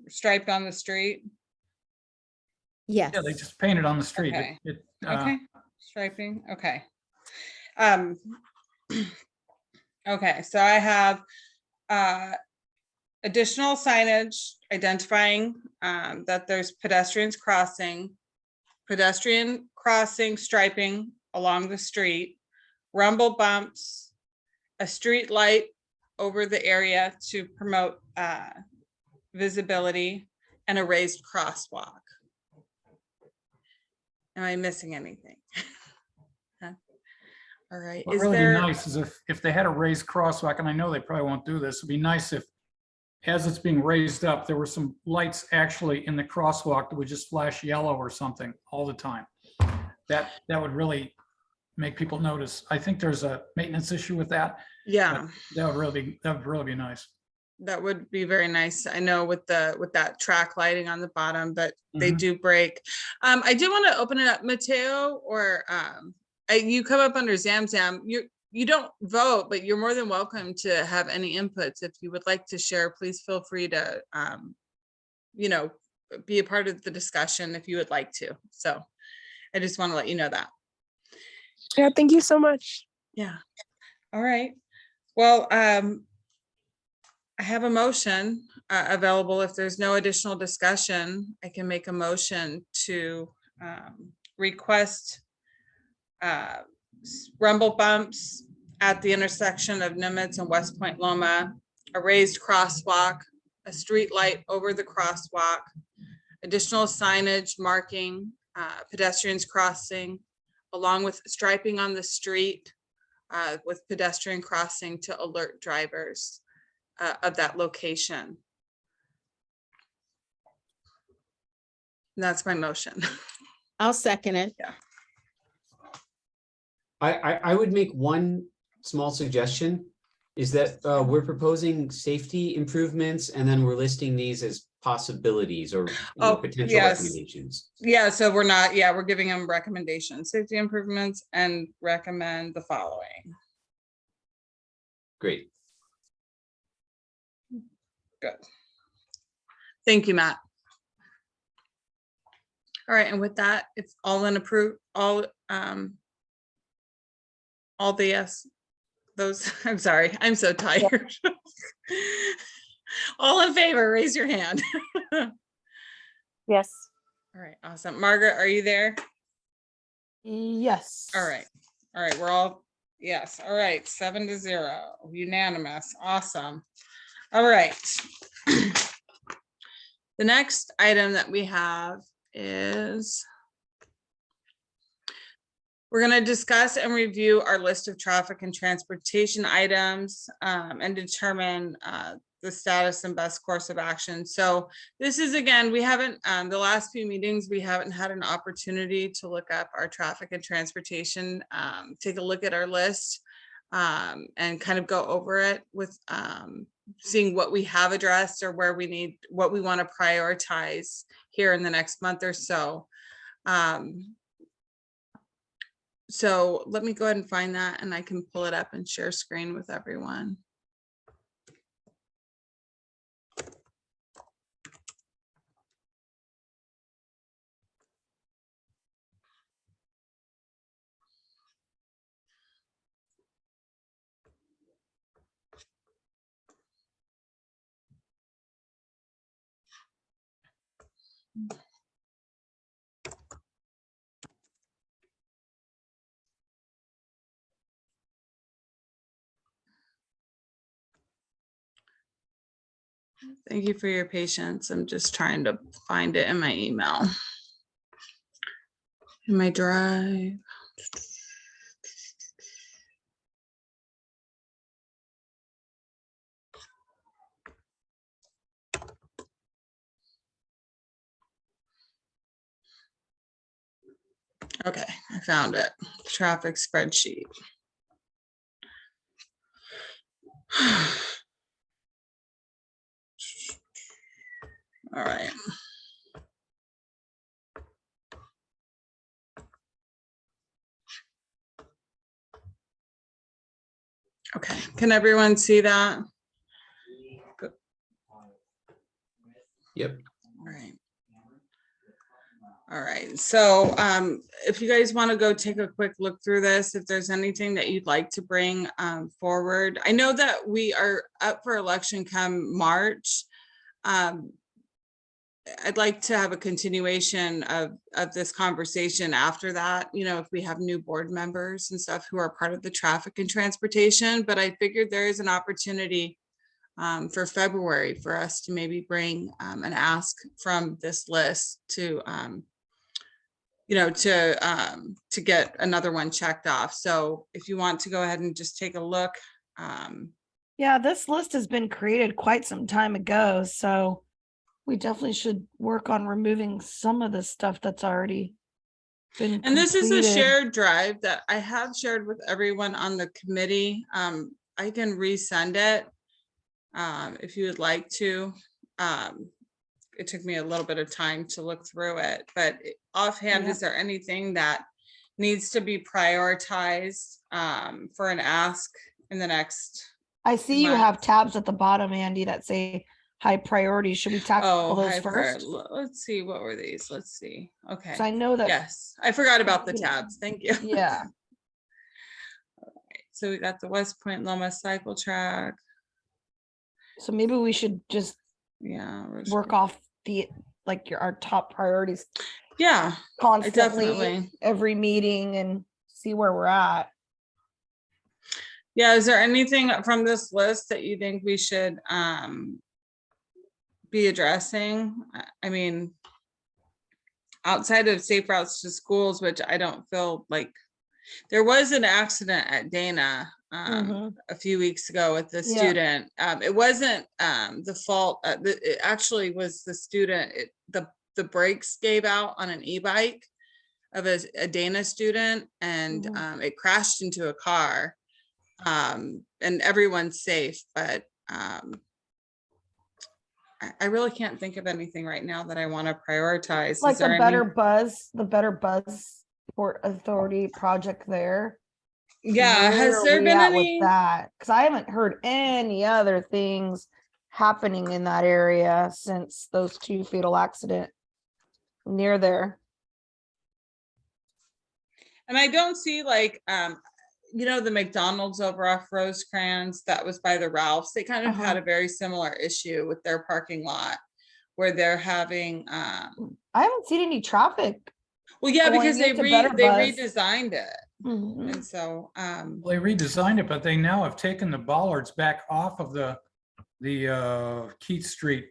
S1: striped on the street.
S6: Yes.
S2: Yeah, they just paint it on the street.
S1: Okay.
S2: It,
S1: Okay, striping, okay. Okay, so I have additional signage identifying that there's pedestrian crossing striping along the street, rumble bumps, a street light over the area to promote visibility, and a raised crosswalk. Am I missing anything? Huh? All right,
S2: What
S1: is
S2: really be
S1: there?
S2: nice is if they had a raised crosswalk, and I know they probably won't do this, it'd be nice if, as it's being raised up, there were some lights actually in the crosswalk that would just flash yellow or something all the time. That would really make people notice. I think there's a maintenance issue with that.
S1: Yeah,
S2: That would really be nice.
S1: that would be very nice. I know with that track lighting on the bottom, but they
S2: Mhm.
S1: do break. I do want to open it up, Mateo, or you come up under Zamzam. You don't vote, but you're more than welcome to have any inputs. If you would like to share, please feel free to, you know, be a part of the discussion if you would like to. So I just want to let you know that.
S7: Yeah, thank you so much.
S1: Yeah. All right. Well, I have a motion available. If there's no additional discussion, I can make a motion to request rumble bumps at the intersection of Nimitz and West Point Loma, a raised crosswalk, a street light over the crosswalk, additional signage marking pedestrians crossing, along with striping on the street with pedestrian crossing to alert drivers of that location. And that's my motion.
S6: I'll second it.
S5: I would make one small suggestion, is that we're proposing safety improvements and then we're listing these as possibilities or
S1: Oh,
S5: potential
S1: yes.
S5: recommendations.
S1: Yeah, so we're giving them recommendations, safety improvements, and recommend the following.
S5: Great.
S1: Good. Thank you, Matt. All right, and with that, it's all in approve, all the yes, those, I'm sorry, I'm so tired. All in favor, raise your hand.
S7: Yes.
S1: All right, awesome. Margaret, are you there?
S4: Yes.
S1: All right, we're all Yes, all right, 7-0, unanimous, awesome. All right. The next item that we have is we're going to discuss and review our list of traffic and transportation items and determine the status and best course of action. So this is, again, we haven't, the last few meetings, we haven't had an opportunity to look up our traffic and transportation, take a look at our list and kind of go over it with seeing what we have addressed or where we need, what we want to prioritize here in the next month or so. So let me go ahead and find that and I can pull it up and share screen with everyone. Thank you for your patience. I'm just trying to find it in my email. In my drive. Okay, I found it. Traffic spreadsheet. All right. Okay, can everyone see that?
S5: Yep.
S1: All right. All right, so if you guys want to go take a quick look through this, if there's anything that you'd like to bring forward. I know that we are up for election come March. I'd like to have a continuation of this conversation after that, you know, if we have new board members and stuff who are part of the traffic and transportation, but I figured there is an opportunity for February for us to maybe bring an ask from this list to, you know, to get another one checked off. So if you want to go ahead and just take a look.
S4: Yeah, this list has been created quite some time ago, so we definitely should work on removing some of the stuff that's already been
S1: And this is a
S4: completed.
S1: shared drive that I have shared with everyone on the committee. I can resend it if you would like to. It took me a little bit of time to look through it, but offhand,
S4: Yeah.
S1: is there anything that needs to be prioritized for an ask in the next?
S4: I see you have tabs at the bottom, Andy, that say high priority. Should we tackle those
S1: high prior-
S4: first?
S1: Let's see, what were these? Let's see. Okay.
S4: Because I know that.
S1: Yes, I forgot about the
S4: you know,
S1: tabs. Thank you.
S4: Yeah.
S1: So we got the West Point Loma cycle track.
S4: So maybe we should just
S1: Yeah.
S4: work off our top priorities
S1: Yeah,
S4: constantly,
S1: definitely.
S4: every meeting, and see where we're at.
S1: Yeah, is there anything from this list that you think we should be addressing? I mean, outside of safe routes to schools, which I don't feel like, there was an accident at Dana a few weeks ago with the
S4: Yeah.
S1: student. It wasn't the fault, it actually was the student, the brakes gave out on an e-bike of a Dana student, and it crashed into a car. And everyone's safe, but I really can't think of anything right now that I want to prioritize.
S4: Like
S1: Is there
S4: the
S1: any-
S4: Better Buzz Port Authority project there.
S1: Yeah, has
S4: Where are
S1: there
S4: we
S1: been
S4: at
S1: any?
S4: with that? Because I haven't heard any other things happening in that area since those two fatal accident near there.
S1: And I don't see like, you know, the McDonald's over off Rosecrans that was by the Ralphs. They kind of had a very similar issue with their parking lot where they're having.
S4: I haven't seen any traffic.
S1: Well, yeah,
S4: going
S1: because they
S4: into Better Buzz.
S1: redesigned it.
S4: Mhm.
S1: And so,
S2: Well, they redesigned it, but they now have taken the bollards back off of the Keith Street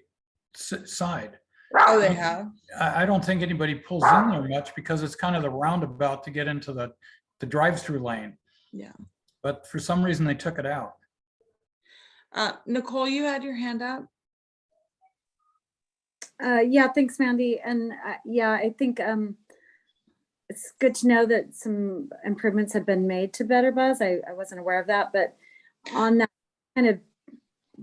S2: side.
S1: oh, they have.
S2: I don't think anybody pulls in there much because it's kind of the roundabout to get into the drive-through lane.
S1: Yeah.
S2: But for some reason, they took it out.
S1: Nicole, you had your hand up.
S3: Yeah, thanks, Mandy. And yeah, I think it's good to know that some improvements have been made to Better Buzz. I wasn't aware of that, but on that kind of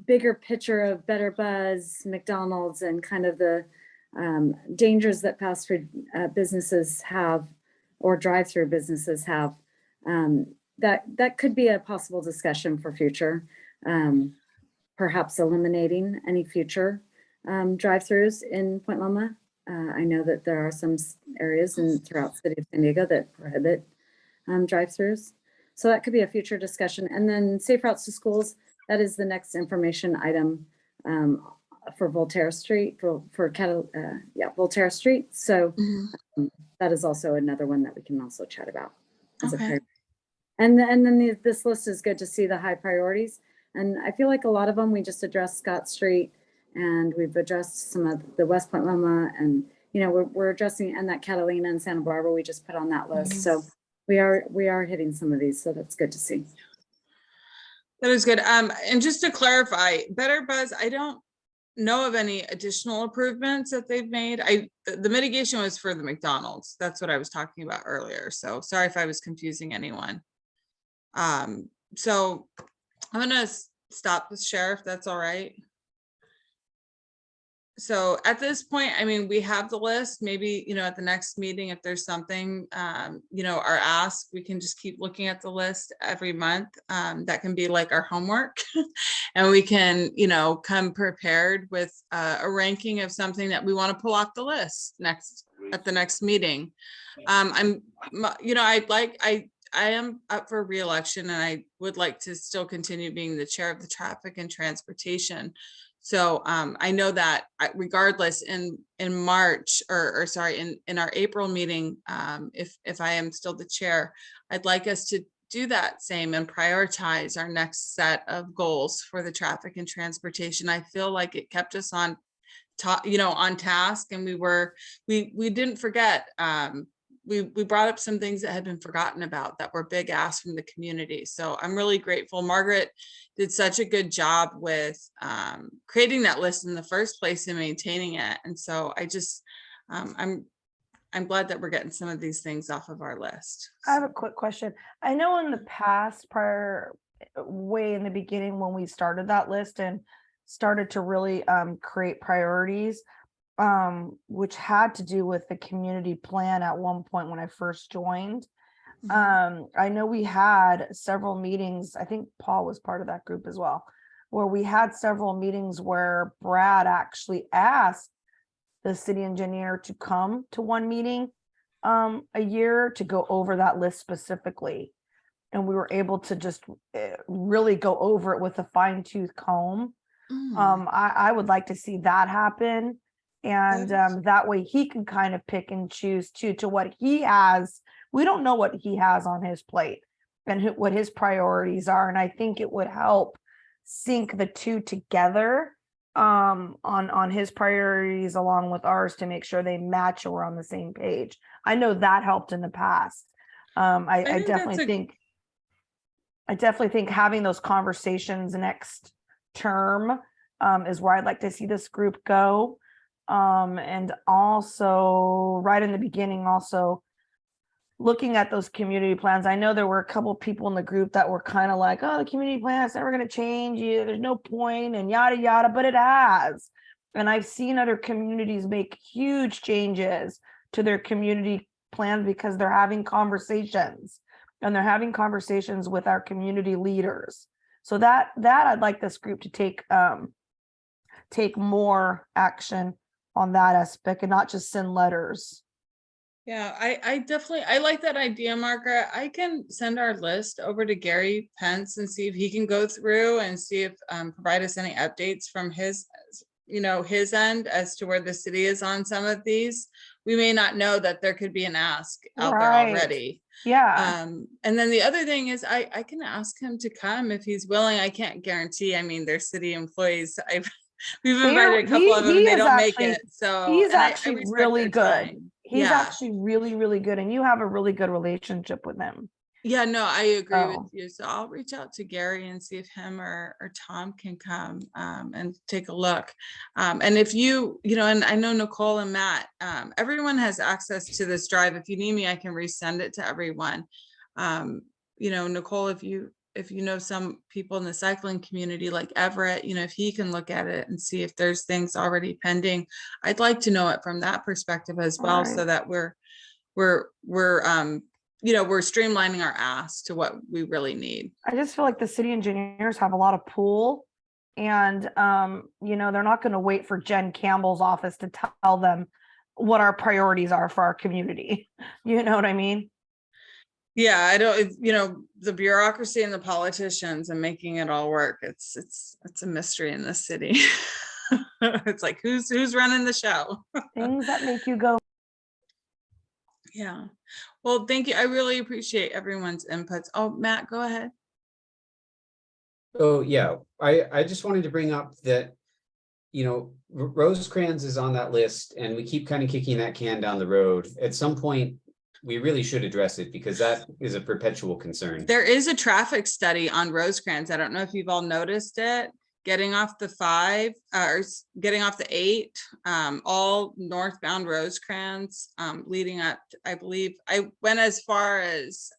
S3: bigger picture of Better Buzz, McDonald's, and kind of the dangers that fast food businesses have, or drive-through businesses have, that could be a possible discussion for future. Perhaps eliminating any future drive-throughs in Point Loma. I know that there are some areas throughout the city of San Diego that prohibit drive-throughs. So that could be a future discussion. And then safe routes to schools, that is the next information item for Voltaire Street, Voltaire Street. So that is also another one that we can also chat about. As
S1: Okay.
S3: a priority. And then this list is good to see the high priorities. And I feel like a lot of them, we just addressed Scott Street, and we've addressed some of the West Point Loma, and we're addressing, and that Catalina and Santa Barbara we just put on that list. So we are hitting some of these, so that's good to see.
S1: That is good. And just to clarify, Better Buzz, I don't know of any additional improvements that they've made. The mitigation was for the McDonald's. That's what I was talking about earlier. So sorry if I was confusing anyone. So I'm gonna stop with Sheriff, that's all right. So at this point, I mean, we have the list. Maybe, at the next meeting, if there's something, our ask, we can just keep looking at the list every month. That can be like our homework. And we can, come prepared with a ranking of something that we want to pull off the list at the next meeting. I am up for re-election, and I would like to still continue being the chair of the Traffic and Transportation. So I know that regardless in March or sorry, in our April meeting, if I am still the chair, I'd like us to do that same and prioritize our next set of goals for the Traffic and Transportation. I feel like it kept us on task, and we didn't forget. We brought up some things that had been forgotten about that were big asks from the community. So I'm really grateful. Margaret did such a good job with creating that list in the first place and maintaining it. And so I just, I'm glad that we're getting some of these things off of our list.
S4: I have a quick question. I know in the past, way in the beginning, when we started that list and started to really create priorities, which had to do with the community plan at one point when I first joined. I know we had several meetings. I think Paul was part of that group as well, where we had several meetings where Brad actually asked the city engineer to come to one meeting a year to go over that list specifically. And we were able to just really go over it with a fine-tooth comb. I would like to see that happen. And that way he can kind of pick and choose to what he has. We don't know what he has on his plate and what his priorities are. And I think it would help sync the two together on his priorities along with ours to make sure they match and we're on the same page. I know that helped in the past. I definitely think having those conversations next term is where I'd like to see this group go. And also right in the beginning, also looking at those community plans. I know there were a couple of people in the group that were kind of like, oh, the community plan is never going to change. There's no point and yada, yada, but it has. And I've seen other communities make huge changes to their community plans because they're having conversations and they're having conversations with our community leaders. So that I'd like this group to take more action on that aspect and not just send letters.
S1: Yeah, I like that idea, Margaret. I can send our list over to Gary Pence and see if he can go through and see if provide us any updates from his end as to where the city is on some of these. we may not know that there could be an ask out there
S4: Right.
S1: already.
S4: Yeah.
S1: And then the other thing is I can ask him to come if he's willing. I can't guarantee, I mean, they're city employees. We've invited a couple of them and they don't make it. So
S4: He's
S1: and I
S4: actually
S1: respect
S4: really
S1: their
S4: good.
S1: time.
S4: He's
S1: Yeah.
S4: actually really, really good. And you have a really good relationship with him.
S1: Yeah, no, I agree with
S4: Oh.
S1: you. So I'll reach out to Gary and see if him or Tom can come and take a look. And if you know, and I know Nicole and Matt, everyone has access to this drive. If you need me, I can resend it to everyone. You know, Nicole, if you know some people in the cycling community like Everett, you know, if he can look at it and see if there's things already pending, I'd like to know it from that perspective as well, so
S4: Right.
S1: that we're you know, we're streamlining our ask to what we really need.
S4: I just feel like the city engineers have a lot of pull, and you know, they're not going to wait for Jen Campbell's office to tell them what our priorities are for our community. You know what I mean?
S1: Yeah, I don't, you know, the bureaucracy and the politicians and making it all work. It's a mystery in this city. It's like, who's running the show?
S4: Things that make you go,
S1: Yeah. Well, thank you. I really appreciate everyone's inputs. Oh, Matt, go ahead.
S5: Oh, yeah, I just wanted to bring up that, you know, Rosecrans is on that list and we keep kind of kicking that can down the road. At some point, we really should address it because that is a perpetual concern.
S1: There is a traffic study on Rosecrans. I don't know if you've all noticed it. Getting off the 5 or getting off the 8, all northbound Rosecrans, leading up, I believe I went as far as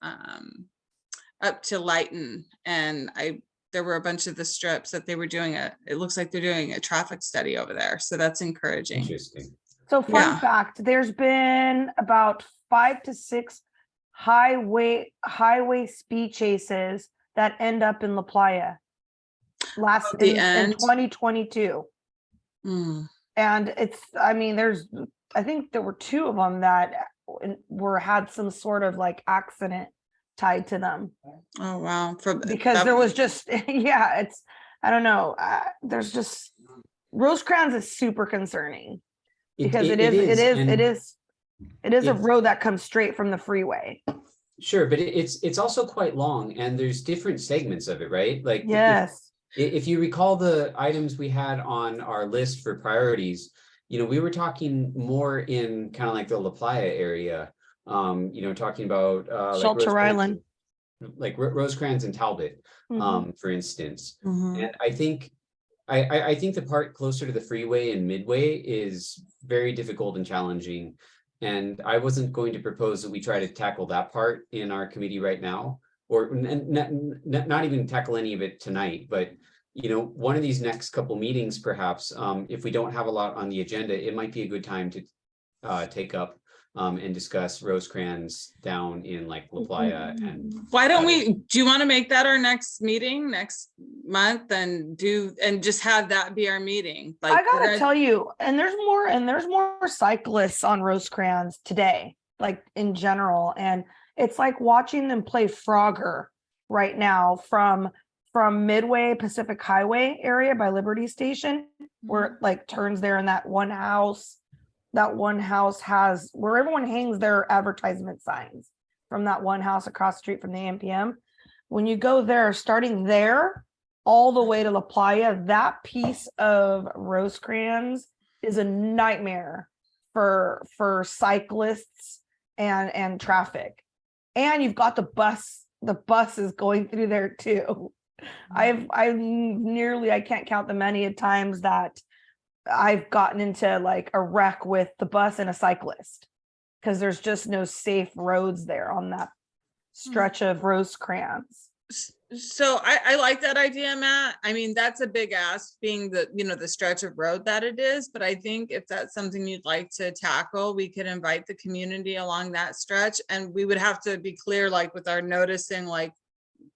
S1: up to Lighton, and there were a bunch of the strips that they were doing it looks like they're doing a traffic study over there. So that's encouraging.
S5: Interesting.
S4: so fun
S1: Yeah.
S4: fact, there's been about 5 to 6 highway speed chases that end up in La Playa
S1: At the
S4: in
S1: end?
S4: 2022.
S1: Mm.
S4: And I mean, I think there were 2 of them that had some sort of like accident tied to them,
S1: Oh, wow.
S4: because there was just, yeah, I don't know. There's just, Rosecrans is super concerning because it is a road that comes straight from the freeway.
S5: Sure, but it's also quite long and there's different segments of it, right? Like,
S4: Yes.
S5: if you recall the items we had on our list for priorities, you know, we were talking more in kind of like the La Playa area, you know, talking about
S4: Shelter Island.
S5: like Rosecrans and Talbot,
S4: Mhm.
S5: for instance.
S1: Mhm.
S5: And I think I think the part closer to the freeway and Midway is very difficult and challenging. And I wasn't going to propose that we try to tackle that part in our committee right now, or not even tackle any of it tonight, but you know, one of these next couple meetings, perhaps, if we don't have a lot on the agenda, it might be a good time to take up and discuss Rosecrans down in like La Playa. And
S1: Why don't do you want to make that our next meeting next month and just have that be our meeting? Like,
S4: I gotta tell you, and there's more cyclists on Rosecrans today, like in general, and it's like watching them play Frogger right now from Midway Pacific Highway area by Liberty Station, where it like turns there, and that one house has where everyone hangs their advertisement signs, from that one house across the street from the AMPM. When you go there, starting there all the way to La Playa, that piece of Rosecrans is a nightmare for cyclists and traffic. And you've got the buses going through there too. I can't count the many times that I've gotten into like a wreck with the bus and a cyclist, because there's just no safe roads there on that stretch of Rosecrans.
S1: So I like that idea, Matt. I mean, that's a big ask, being the stretch of road that it is. But I think if that's something you'd like to tackle, we could invite the community along that stretch, and we would have to be clear, like with our noticing, like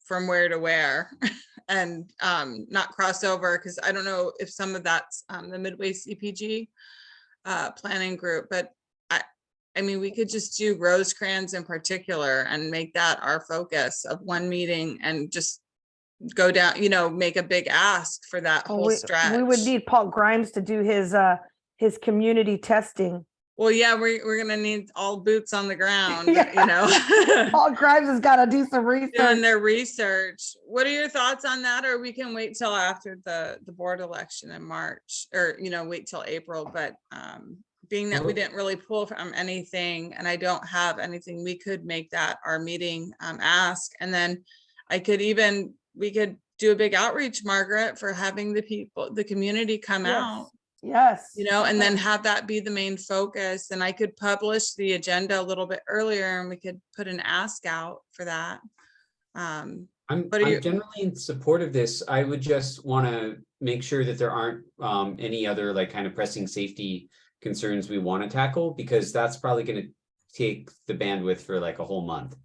S1: from where to where, and not cross over, because I don't know if some of that's the Midway CPG planning group, but I mean, we could just do Rosecrans in particular and make that our focus of one meeting, and just go down, make a big ask for that whole stretch.
S4: We would need Paul Grimes to do his community testing.
S1: Well, yeah, we're gonna need all boots on the ground,
S4: Yeah.
S1: you know.
S4: Paul Grimes has got to do some
S1: Doing
S4: research.
S1: their research. What are your thoughts on that? Or we can wait till after the board election in March, or, you know, wait till April, but being that we didn't really pull from anything and I don't have anything, we could make that our meeting ask. And then we could do a big outreach, Margaret, for having the community come out.
S4: Yes.
S1: You know, and then have that be the main focus. And I could publish the agenda a little bit earlier and we could put an ask out for that.
S5: I'm
S1: What are you-
S5: generally in support of this. I would just want to make sure that there aren't any other like kind of pressing safety concerns we want to tackle, because that's probably going to take the bandwidth for like a whole month.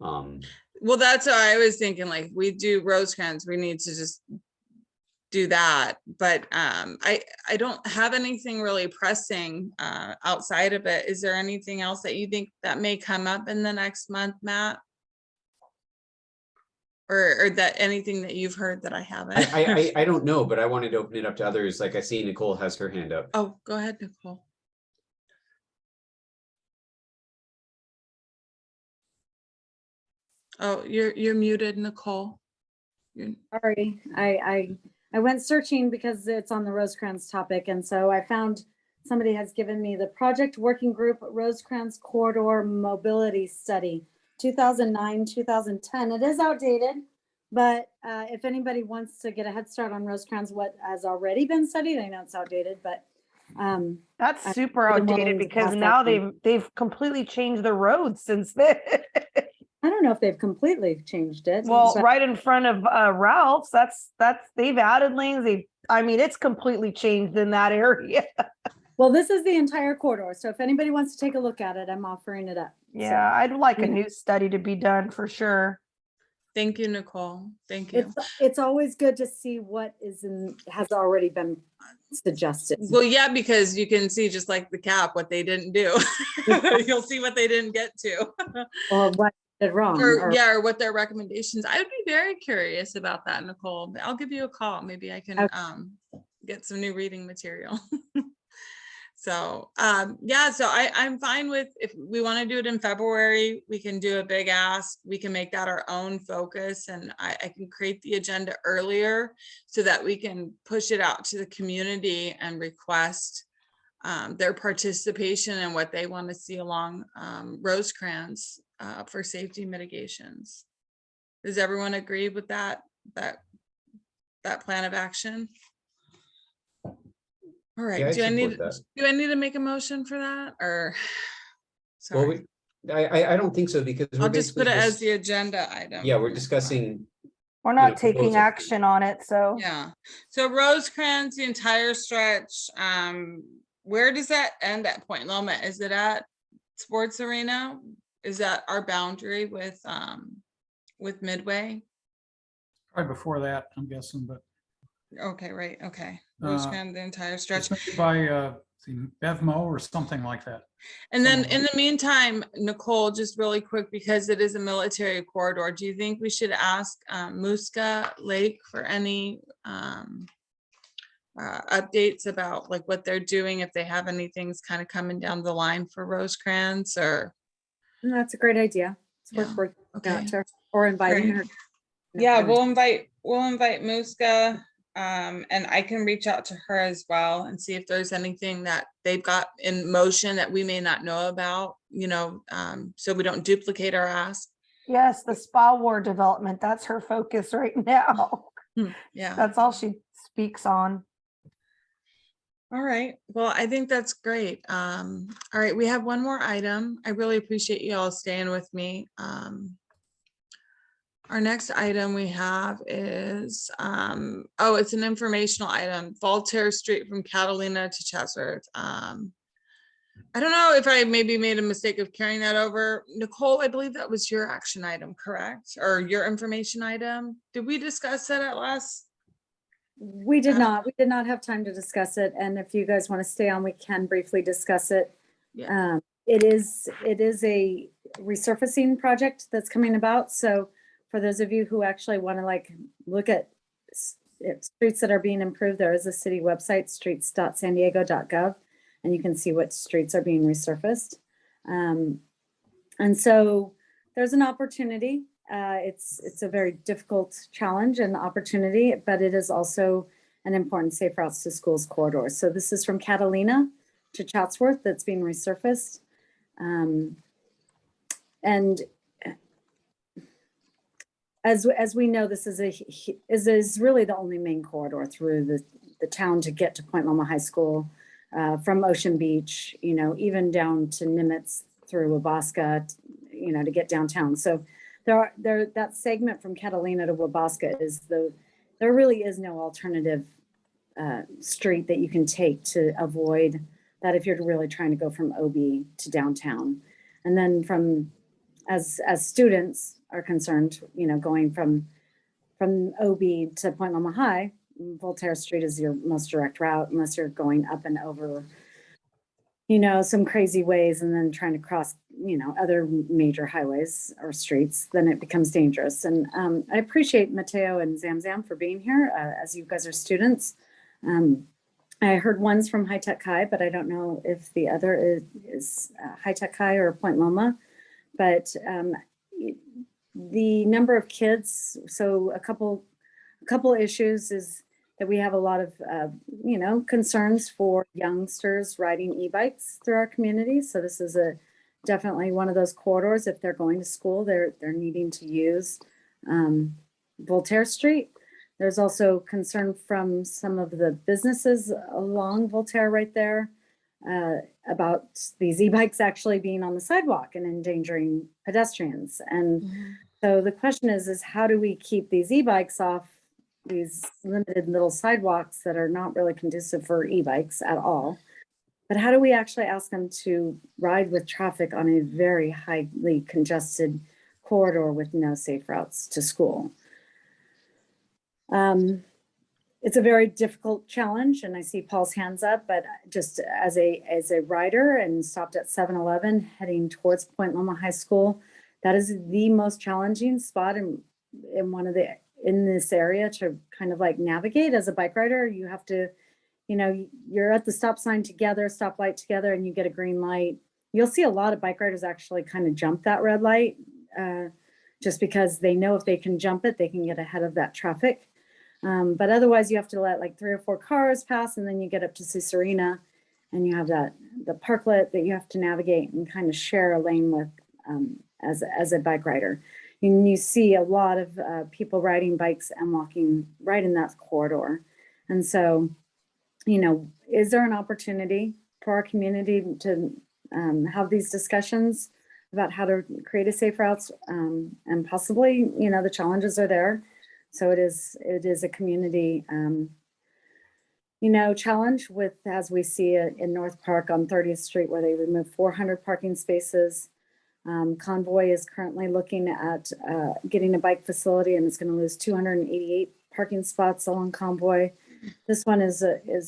S1: Well, that's what I was thinking, like we do Rosecrans, we need to just do that. But I don't have anything really pressing outside of it. Is there anything else that you think that may come up in the next month, Matt? Or that anything that you've heard that I haven't?
S5: I don't know, but I wanted to open it up to others. Like I see Nicole has her hand up.
S1: Oh, go ahead, Nicole. Oh, you're muted, Nicole.
S3: Sorry, I went searching because it's on the Rosecrans topic, and so I found somebody has given me the Project Working Group Rosecrans Corridor Mobility Study, 2009, 2010. It is outdated, but if anybody wants to get a head start on Rosecrans, what has already been studied, I know it's outdated, but
S4: That's super
S3: I didn't want
S4: outdated
S3: to
S4: because
S3: pass that
S4: now
S3: through.
S4: they've completely changed the roads since then.
S3: I don't know if they've completely changed it.
S4: Well,
S3: but-
S4: right in front of Ralph's, that's they've added lanes. I mean, it's completely changed in that area.
S3: Well, this is the entire corridor, so if anybody wants to take a look at it, I'm offering it up. So-
S4: Yeah, I'd like a
S3: Mhm.
S4: new study to be done for sure.
S1: Thank you, Nicole. Thank you.
S3: It's always good to see what has already been suggested.
S1: Well, yeah, because you can see just like the cap, what they didn't do. You'll see what they didn't get to.
S3: Or what did wrong.
S1: Or yeah, or what their recommendations. I would be very curious about that, Nicole. I'll give you a call. Maybe I can
S3: Okay.
S1: get some new reading material. So yeah, so I'm fine with, if we want to do it in February, we can do a big ask. We can make that our own focus, and I can create the agenda earlier so that we can push it out to the community and request their participation and what they want to see along Rosecrans for safety mitigations. Does everyone agree with that plan of action? All right,
S5: Yeah,
S1: do I need
S5: that.
S1: to make a motion for that, or?
S5: Well,
S1: Sorry,
S5: I don't think so, because we're
S1: I'll just put it
S5: basically
S1: as the agenda item.
S5: yeah, we're discussing.
S4: We're
S5: You
S4: not
S5: know,
S4: taking
S5: proposals.
S4: action on it, so
S1: Yeah, so Rosecrans, the entire stretch, where does that end at Point Loma? Is it at Sports Arena? Is that our boundary with Midway?
S2: Probably before that, I'm guessing, but
S1: Okay, right, okay.
S2: Uh,
S1: Rosecrans, the entire stretch.
S2: it's maybe by the Bevmo or something like that.
S1: And then
S2: somewhere.
S1: in the meantime, Nicole, just really quick, because it is a military corridor, do you think we should ask Muska Lake for any updates about like what they're doing, if they have anything's kind of coming down the line for Rosecrans, or?
S3: That's a great idea. It's
S1: Yeah,
S3: worth
S1: okay.
S3: out to her or inviting
S1: Great.
S3: her.
S1: Yeah, we'll invite Muska, and I can reach out to her as well and see if there's anything that they've got in motion that we may not know about, you know, so we don't duplicate our ask.
S4: yes, the spa war development, that's her focus right now.
S1: Yeah.
S4: That's all she speaks on.
S1: All right. Well, I think that's great. All right, we have one more item. I really appreciate you all staying with me. Our next item we have is, oh, it's an informational item, Voltaire Street from Catalina to Chatsworth. I don't know if I maybe made a mistake of carrying that over. Nicole, I believe that was your action item, correct? Or your information item? Did we discuss that at last?
S3: We did not have time to discuss it. And if you guys want to stay on, we can briefly discuss it.
S1: Yeah.
S3: It is a resurfacing project that's coming about. So for those of you who actually want to like look at streets that are being improved, there is a city website, streets.sandiego.gov. and you can see what streets are being resurfaced. And so there's an opportunity. It's a very difficult challenge and opportunity, but it is also an important safe routes to schools corridor. So this is from Catalina to Chatsworth that's being resurfaced. And as we know, this is really the only main corridor through the town to get to Point Loma High School, from Ocean Beach, even down to Nimitz through Wabaska, to get downtown. So that segment from Catalina to Wabaska there really is no alternative street that you can take to avoid that if you're really trying to go from OB to downtown. And then as students are concerned, going from OB to Point Loma High, Voltaire Street is your most direct route, unless you're going up and over, some crazy ways and then trying to cross, other major highways or streets, then it becomes dangerous. And I appreciate Mateo and Zamzam for being here, as you guys are students. I heard one's from High Tech High, but I don't know if the other is High Tech High or Point Loma. But the number of kids, so a couple issues is that we have a lot of, concerns for youngsters riding e-bikes through our community. So this is definitely one of those corridors. If they're going to school, they're needing to use Voltaire Street. There's also concern from some of the businesses along Voltaire right there about these e-bikes actually being on the sidewalk and endangering pedestrians. And so the question is how do we keep these e-bikes off these limited little sidewalks that are not really conducive for e-bikes at all? But how do we actually ask them to ride with traffic on a very highly congested corridor with no safe routes to school? It's a very difficult challenge, and I see Paul's hands up, but just as a rider and stopped at 7-Eleven heading towards Point Loma High School, that is the most challenging spot in this area to kind of like navigate as a bike rider. You have to, you're at the stop sign together, stoplight together, and you get a green light. You'll see a lot of bike riders actually kind of jump that red light just because they know if they can jump it, they can get ahead of that traffic. But otherwise you have to let like 3 or 4 cars pass, and then you get up to Cicerina and you have the parklet that you have to navigate and kind of share a lane with as a bike rider. And you see a lot of people riding bikes and walking right in that corridor. And so, is there an opportunity for our community to have these discussions about how to create a safe routes? And possibly, the challenges are there. So it is a community, challenge with, as we see it in North Park on 30th Street, where they removed 400 parking spaces. Convoy is currently looking at getting a bike facility, and it's going to lose 288 parking spots along Convoy. This one is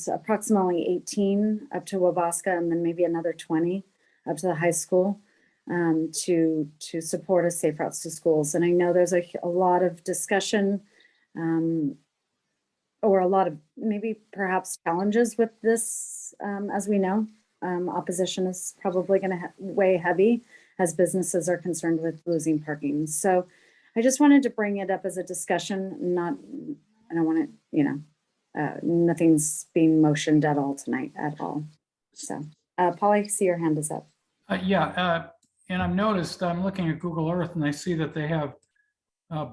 S3: approximately 18 up to Wabaska, and then maybe another 20 up to the high school to support a safe routes to schools. And I know there's a lot of discussion or a lot of maybe perhaps challenges with this. As we know, opposition is probably going to weigh heavy as businesses are concerned with losing parking. So I just wanted to bring it up as a discussion. I don't want to, nothing's being motioned at all tonight at all. So Paul, I see your hand is up.
S2: And I've noticed, I'm looking at Google Earth and I see that they have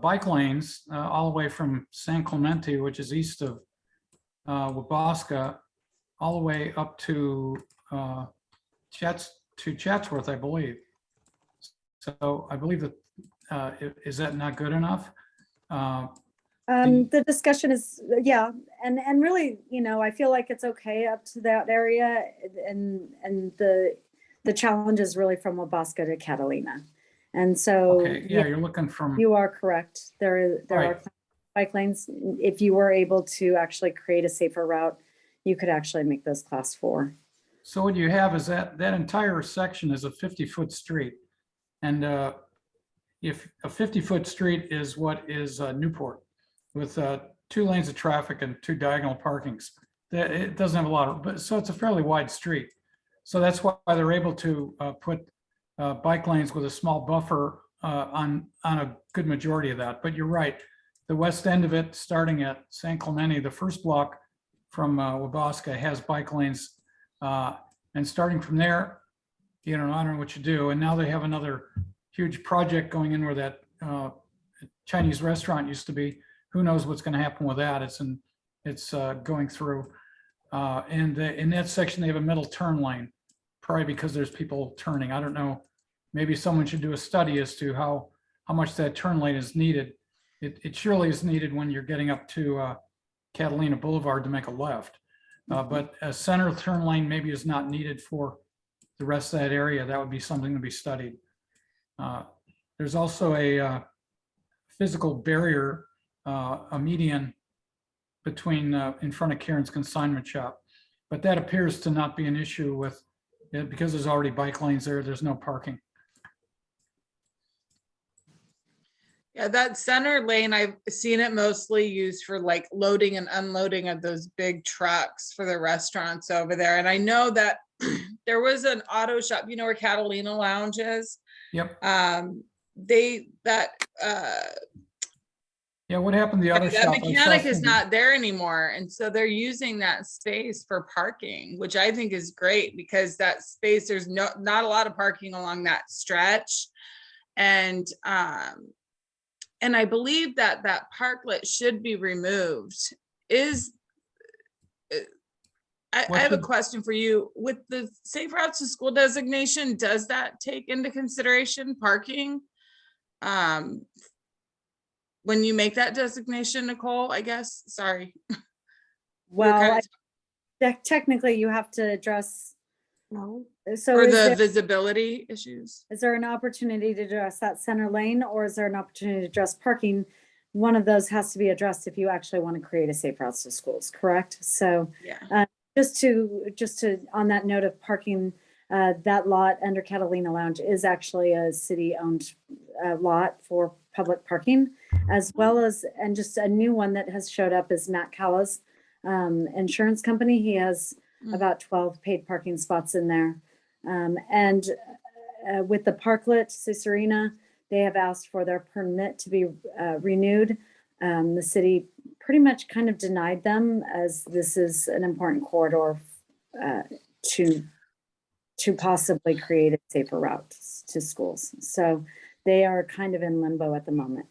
S2: bike lanes all the way from San Clemente, which is east of Wabaska, all the way up to Chatsworth, I believe. So I believe that, is that not good enough?
S3: The discussion is, yeah, and really, I feel like it's okay up to that area, and the challenge is really from Wabaska to Catalina. And so
S2: yeah, you're looking from,
S3: you are correct. There
S2: right.
S3: are bike lanes. If you were able to actually create a safer route, you could actually make those class 4.
S2: So what you have is that entire section is a 50-foot street. And if a 50-foot street is what is Newport, with 2 lanes of traffic and 2 diagonal parkings, that it doesn't have a lot of, but so it's a fairly wide street. So that's why they're able to put bike lanes with a small buffer on a good majority of that. But you're right, the west end of it, starting at San Clemente, the first block from Wabaska has bike lanes. And starting from there, I don't know what you do. And now they have another huge project going in where that Chinese restaurant used to be. Who knows what's going to happen with that? It's going through. And in that section, they have a middle turn lane, probably because there's people turning. I don't know. Maybe someone should do a study as to how much that turn lane is needed. It surely is needed when you're getting up to Catalina Boulevard to make a left. But a center turn lane maybe is not needed for the rest of that area. That would be something to be studied. There's also a physical barrier, a median between in front of Karen's consignment shop. But that appears to not be an issue with it because there's already bike lanes there. There's no parking.
S1: Yeah, that center lane, I've seen it mostly used for like loading and unloading of those big trucks for the restaurants over there. And I know that there was an auto shop, where Catalina Lounge is?
S2: Yep.
S1: Yeah,
S2: What happened to the other
S1: that
S2: shop?
S1: mechanic is not there anymore. And so they're using that space for parking, which I think is great because that space, there's not a lot of parking along that stretch. And I believe that parklet should be removed. I have a question for you. With the Safe Routes to School designation, does that take into consideration parking? When you make that designation, Nicole, I guess, sorry.
S3: Well, technically you have to address.
S4: No.
S3: So
S1: Or
S3: is
S1: the
S3: there,
S1: visibility issues?
S3: is there an opportunity to address that center lane, or is there an opportunity to address parking? One of those has to be addressed if you actually want to create a Safe Routes to Schools, correct? So
S1: Yeah.
S3: just to on that note of parking, that lot under Catalina Lounge is actually a city-owned lot for public parking, as well as, and just a new one that has showed up is Matt Calla's insurance company. He has about 12 paid parking spots in there. And with the parklet, Cicerina, they have asked for their permit to be renewed. The city pretty much kind of denied them, as this is an important corridor to possibly create a safer route to schools. So they are kind of in limbo at the moment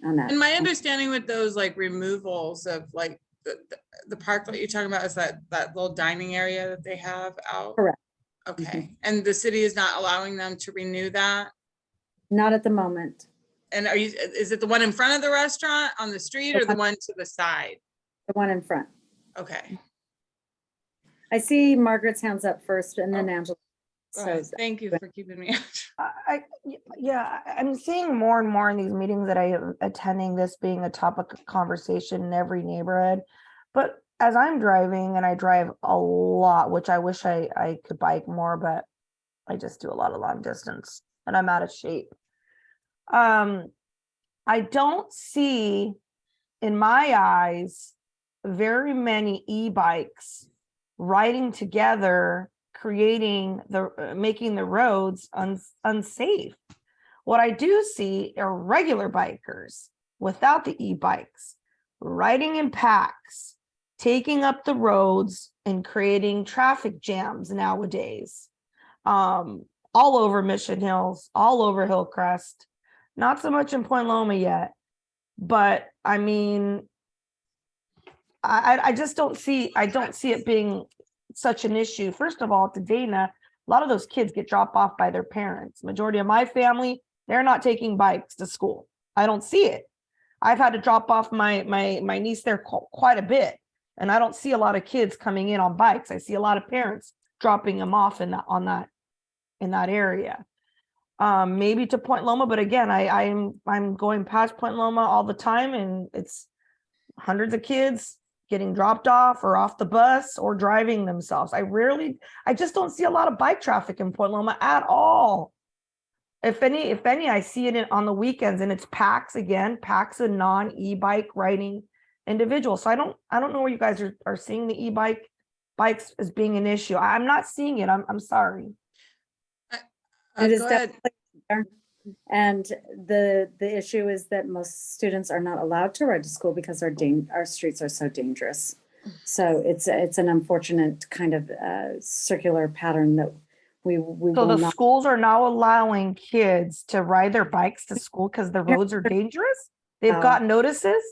S3: on that.
S1: And my understanding with those like removals of like the park that you're talking about is that little dining area that they have out?
S3: Correct.
S1: Okay. And the city is not allowing them to renew that?
S3: Not at the moment.
S1: And is it the one in front of the restaurant on the street or the one to the side?
S3: The one in front.
S1: Okay.
S3: I see Margaret's hands up first and then
S1: Oh.
S3: Angela.
S1: Go
S3: So
S1: ahead. Thank you for keeping me.
S4: I'm seeing more and more in these meetings that I am attending, this being a topic of conversation in every neighborhood. But as I'm driving, and I drive a lot, which I wish I could bike more, but I just do a lot of long distance and I'm out of shape. I don't see, in my eyes, very many e-bikes riding together, making the roads unsafe. What I do see are regular bikers without the e-bikes riding in packs, taking up the roads and creating traffic jams nowadays. All over Mission Hills, all over Hillcrest, not so much in Point Loma yet, but I mean, I just don't see it being such an issue. First of all, to Dana, a lot of those kids get dropped off by their parents. Majority of my family, they're not taking bikes to school. I don't see it. I've had to drop off my niece there quite a bit, and I don't see a lot of kids coming in on bikes. I see a lot of parents dropping them off in that area. Maybe to Point Loma, but again, I'm going past Point Loma all the time, and it's hundreds of kids getting dropped off or off the bus or driving themselves. I just don't see a lot of bike traffic in Point Loma at all. If any, I see it on the weekends, and it's packs of non e-bike riding individuals. So I don't know where you guys are seeing the e-bike bikes as being an issue. I'm not seeing it. I'm sorry.
S3: It is
S1: Go ahead.
S3: definitely there. And the issue is that most students are not allowed to ride to school because our streets are so dangerous. So it's an unfortunate kind of circular pattern that we
S4: So
S3: will
S4: the
S3: not.
S4: schools are now allowing kids to ride their bikes to school because the roads are dangerous? They've
S3: Oh.
S4: got notices?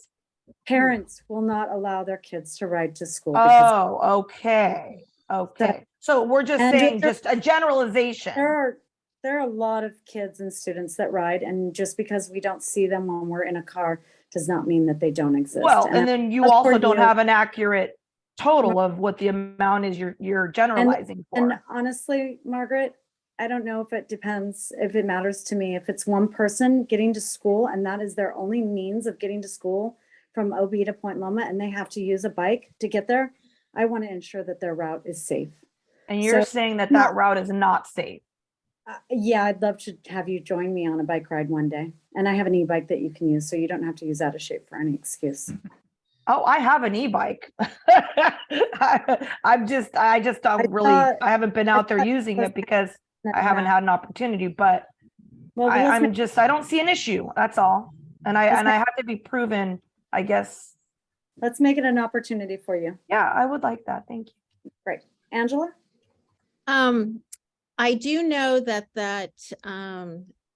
S3: Parents will not allow their kids to ride to school. Because
S4: Oh, okay. Okay. So we're just
S3: And
S4: saying
S3: there-
S4: just a generalization.
S3: there are a lot of kids and students that ride, and just because we don't see them when we're in a car does not mean that they don't exist.
S4: Well,
S3: And
S4: and then you
S3: that's
S4: also
S3: for
S4: don't
S3: you.
S4: have an accurate total of what the amount is you're generalizing
S3: And
S4: for.
S3: honestly, Margaret, I don't know if it depends, if it matters to me. If it's one person getting to school and that is their only means of getting to school from OB to Point Loma, and they have to use a bike to get there, I want to ensure that their route is safe.
S4: And you're
S3: so-
S4: saying that
S3: No.
S4: that route is not safe.
S3: Yeah, I'd love to have you join me on a bike ride one day. And I have an e-bike that you can use, so you don't have to use out of shape for any excuse.
S4: Oh, I have an e-bike. I just don't really,
S3: thought-
S4: I haven't been out there using it because I haven't had an opportunity, but
S3: Well, let's make-
S4: I don't see an issue. That's all. And I have to be proven, I guess.
S3: let's make it an opportunity for you.
S4: Yeah, I would like that. Thank you.
S3: Great. Angela?
S6: I do know that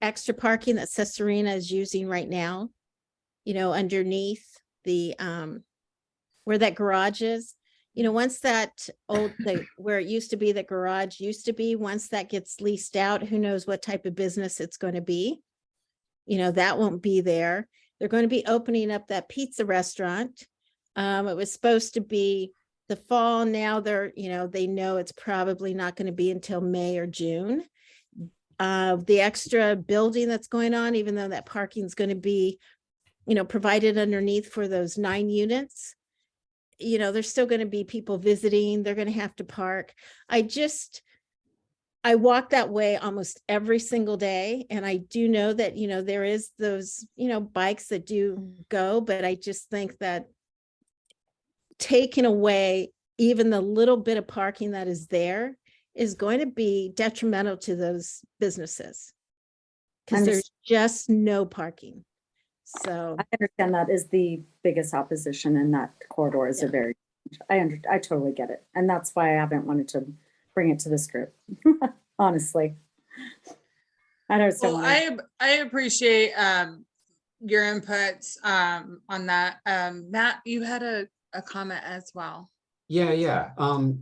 S6: extra parking that Cesarina is using right now, underneath the, where that garage is, once that where it used to be, the garage used to be, once that gets leased out, who knows what type of business it's going to be. That won't be there. They're going to be opening up that pizza restaurant. It was supposed to be the fall. Now they know it's probably not going to be until May or June. The extra building that's going on, even though that parking is going to be, provided underneath for those 9 units, there's still going to be people visiting. They're going to have to park. I walk that way almost every single day. And I do know that, there is those, bikes that do go, but I just think that taking away even the little bit of parking that is there is going to be detrimental to those businesses because there's just no parking. So
S3: I understand that is the biggest opposition in that corridor is I totally get it. And that's why I haven't wanted to bring it to this group. Honestly. I don't
S1: Well, I appreciate your inputs on that. Matt, you had a comment as well.
S5: Yeah.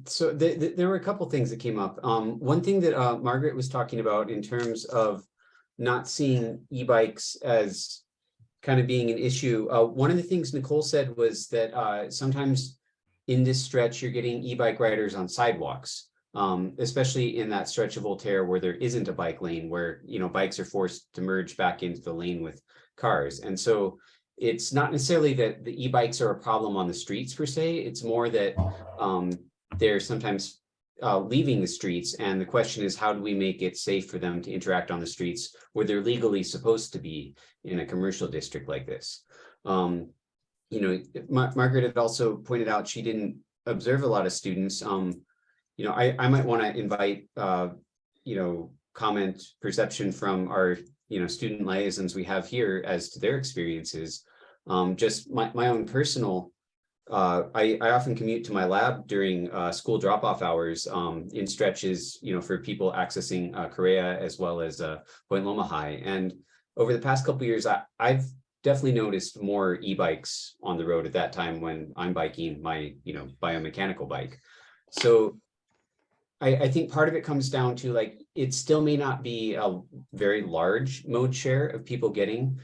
S5: So there were a couple things that came up. One thing that Margaret was talking about in terms of not seeing e-bikes as kind of being an issue. One of the things Nicole said was that sometimes in this stretch, you're getting e-bike riders on sidewalks, especially in that stretch of Voltaire where there isn't a bike lane, where, bikes are forced to merge back into the lane with cars. And so it's not necessarily that the e-bikes are a problem on the streets per se. It's more that they're sometimes leaving the streets. And the question is, how do we make it safe for them to interact on the streets where they're legally supposed to be in a commercial district like this? Margaret had also pointed out she didn't observe a lot of students. I might want to invite, comment perception from our, student liaisons we have here as to their experiences. Just my own personal, I often commute to my lab during school drop-off hours in stretches, for people accessing Correa as well as Point Loma High. And over the past couple of years, I've definitely noticed more e-bikes on the road at that time when I'm biking my, biomechanical bike. So I think part of it comes down to it still may not be a very large mode share of people getting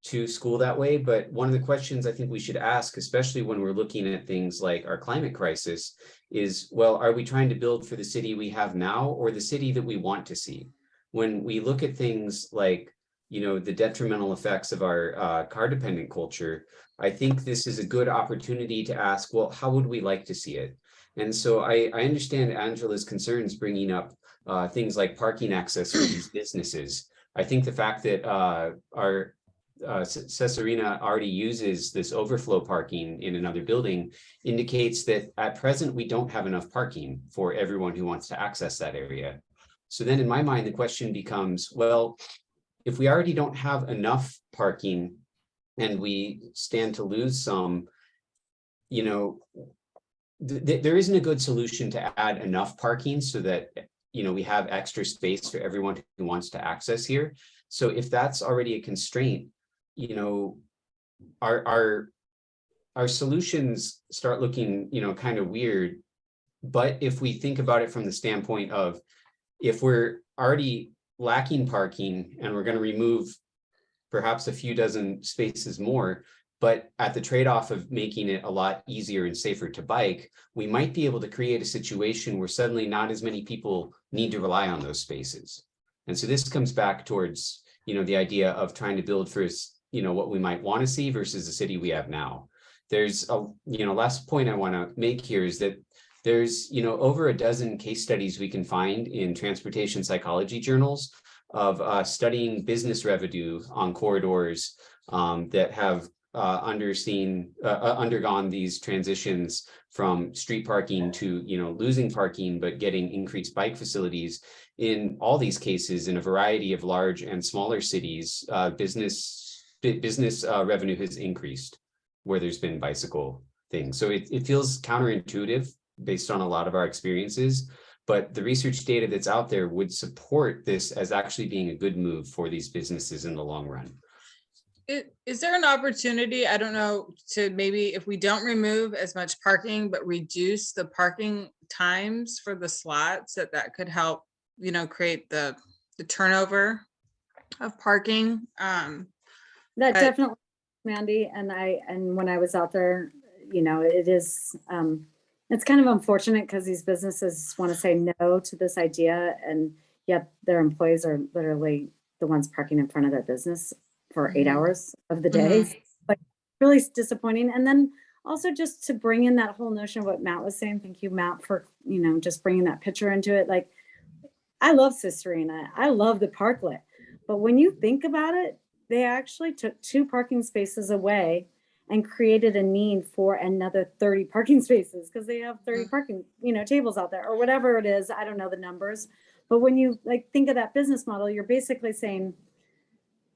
S5: to school that way. But one of the questions I think we should ask, especially when we're looking at things like our climate crisis, is, well, are we trying to build for the city we have now or the city that we want to see? When we look at things like, the detrimental effects of our car dependent culture, I think this is a good opportunity to ask, well, how would we like to see it? And so I understand Angela's concerns bringing up things like parking access for these businesses. I think the fact that our Cesarina already uses this overflow parking in another building indicates that at present, we don't have enough parking for everyone who wants to access that area. So then in my mind, the question becomes, well, if we already don't have enough parking and we stand to lose some, you know, there isn't a good solution to add enough parking so that, you know, we have extra space for everyone who wants to access here. So if that's already a constraint, you know, our solutions start looking, you know, kind of weird. But if we think about it from the standpoint of, if we're already lacking parking and we're going to remove perhaps a few dozen spaces more, but at the trade-off of making it a lot easier and safer to bike, we might be able to create a situation where suddenly not as many people need to rely on those spaces. And so this comes back towards, you know, the idea of trying to build for, you know, what we might want to see versus the city we have now. There's a, you know, last point I want to make here is that there's, you know, over a dozen case studies we can find in transportation psychology journals of studying business revenue on corridors that have undergone these transitions from street parking to, you know, losing parking, but getting increased bike facilities. In all these cases, in a variety of large and smaller cities, business revenue has increased where there's been bicycle things. So it feels counterintuitive based on a lot of our experiences, but the research data that's out there would support this as actually being a good move for these businesses in the long run.
S1: Is there an opportunity, I don't know, to maybe, if we don't remove as much parking, but reduce the parking times for the slots, that could help, you know, create the turnover of parking?
S3: That
S1: But-
S3: definitely, Mandy, and when I was out there, you know, it is, it's kind of unfortunate because these businesses want to say no to this idea, and yet their employees are literally the ones parking in front of their business for 8 hours of the day. Like, really disappointing. And then also just to bring in that whole notion of what Matt was saying. Thank you, Matt, for, you know, just bringing that picture into it. Like, I love Cesarina. I love the parklet. But when you think about it, they actually took 2 parking spaces away and created a need for another 30 parking spaces because they have 30 parking, you know, tables out there or whatever it is. I don't know the numbers. But when you like think of that business model, you're basically saying,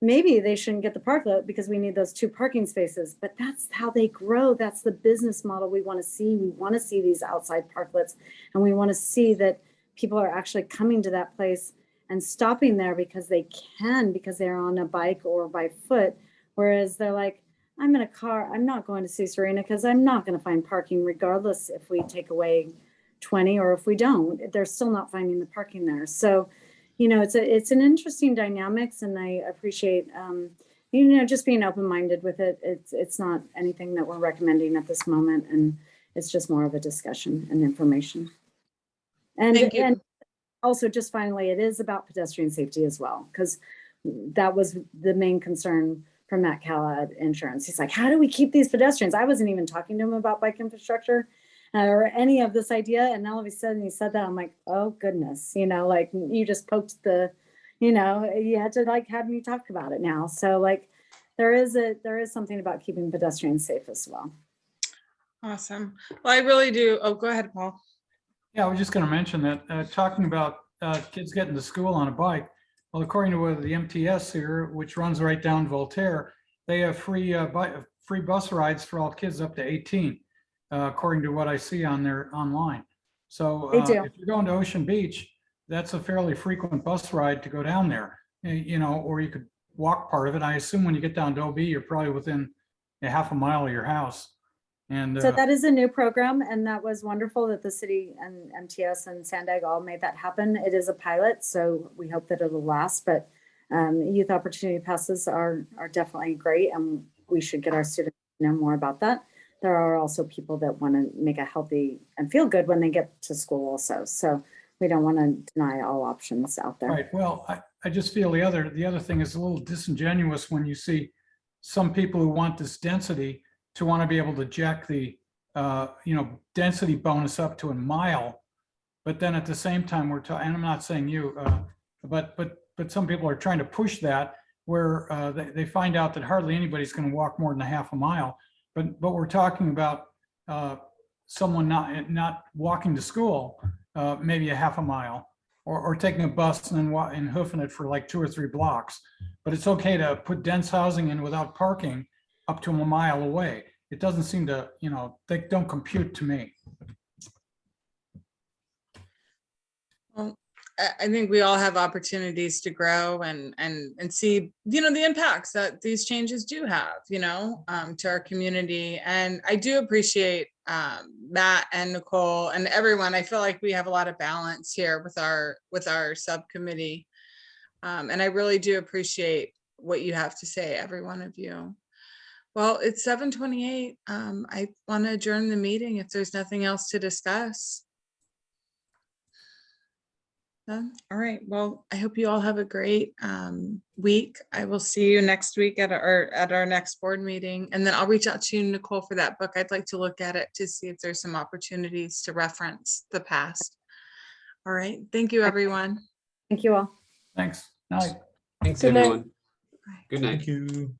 S3: maybe they shouldn't get the parklet because we need those 2 parking spaces, but that's how they grow. That's the business model we want to see. We want to see these outside parklets, and we want to see that people are actually coming to that place and stopping there because they can, because they're on a bike or by foot. Whereas they're like, I'm in a car, I'm not going to Cesarina because I'm not going to find parking regardless if we take away 20 or if we don't, they're still not finding the parking there. So, you know, it's an interesting dynamics, and I appreciate, you know, just being open-minded with it. It's not anything that we're recommending at this moment, and it's just more of a discussion and information.
S1: Thank you.
S3: And also, just finally, it is about pedestrian safety as well, because that was the main concern from Matt Calla at Insurance. He's like, how do we keep these pedestrians? I wasn't even talking to him about bike infrastructure or any of this idea. And all of a sudden he said that, I'm like, oh goodness, you know, like you just poked the, you know, you had to like have me talk about it now. So like there is something about keeping pedestrians safe as well.
S1: Awesome. Well, I really do. Oh, go ahead, Paul.
S2: Yeah, I was just going to mention that talking about kids getting to school on a bike. Well, according to the MTS here, which runs right down Voltaire, they have free bus rides for all kids up to 18, according to what I see on their online. So if you're going to Ocean Beach, that's a fairly frequent bus ride to go down there, you know, or you could walk part of it. I assume when you get down to OB, you're probably within a half a mile of your house. And
S3: so that is a new program, and that was wonderful that the city and MTS and Sandag all made that happen. It is a pilot, so we hope that it'll last, but youth opportunity passes are definitely great, and we should get our students to know more about that. There are also people that want to make a healthy and feel good when they get to school also. So we don't want to deny all options out there.
S2: Right. Well, I just feel the other thing is a little disingenuous when you see some people who want this density to want to be able to jack the you know, density bonus up to a mile, but then at the same time we're talking, and I'm not saying you, but some people are trying to push that where they find out that hardly anybody's going to walk more than a half a mile. But we're talking about someone not walking to school, maybe a half a mile, or taking a bus and then and hoofing it for like 2 or 3 blocks. But it's okay to put dense housing in without parking up to a mile away. It doesn't seem to, they don't compute to me.
S1: Well, I think we all have opportunities to grow and see, the impacts that these changes do have, to our community. And I do appreciate Matt and Nicole and everyone. I feel like we have a lot of balance here with our subcommittee. And I really do appreciate what you have to say, every one of you. Well, it's 7:28. I want to adjourn the meeting if there's nothing else to discuss. All right. Well, I hope you all have a great week. I will see you next week at our next board meeting. And then I'll reach out to you, Nicole, for that book. I'd like to look at it to see if there's some opportunities to reference the past. All right. Thank you, everyone.
S3: Thank you all.
S2: Thanks. Night.
S5: Thanks,
S7: Good night.
S5: everyone. Good night.
S8: Thank you.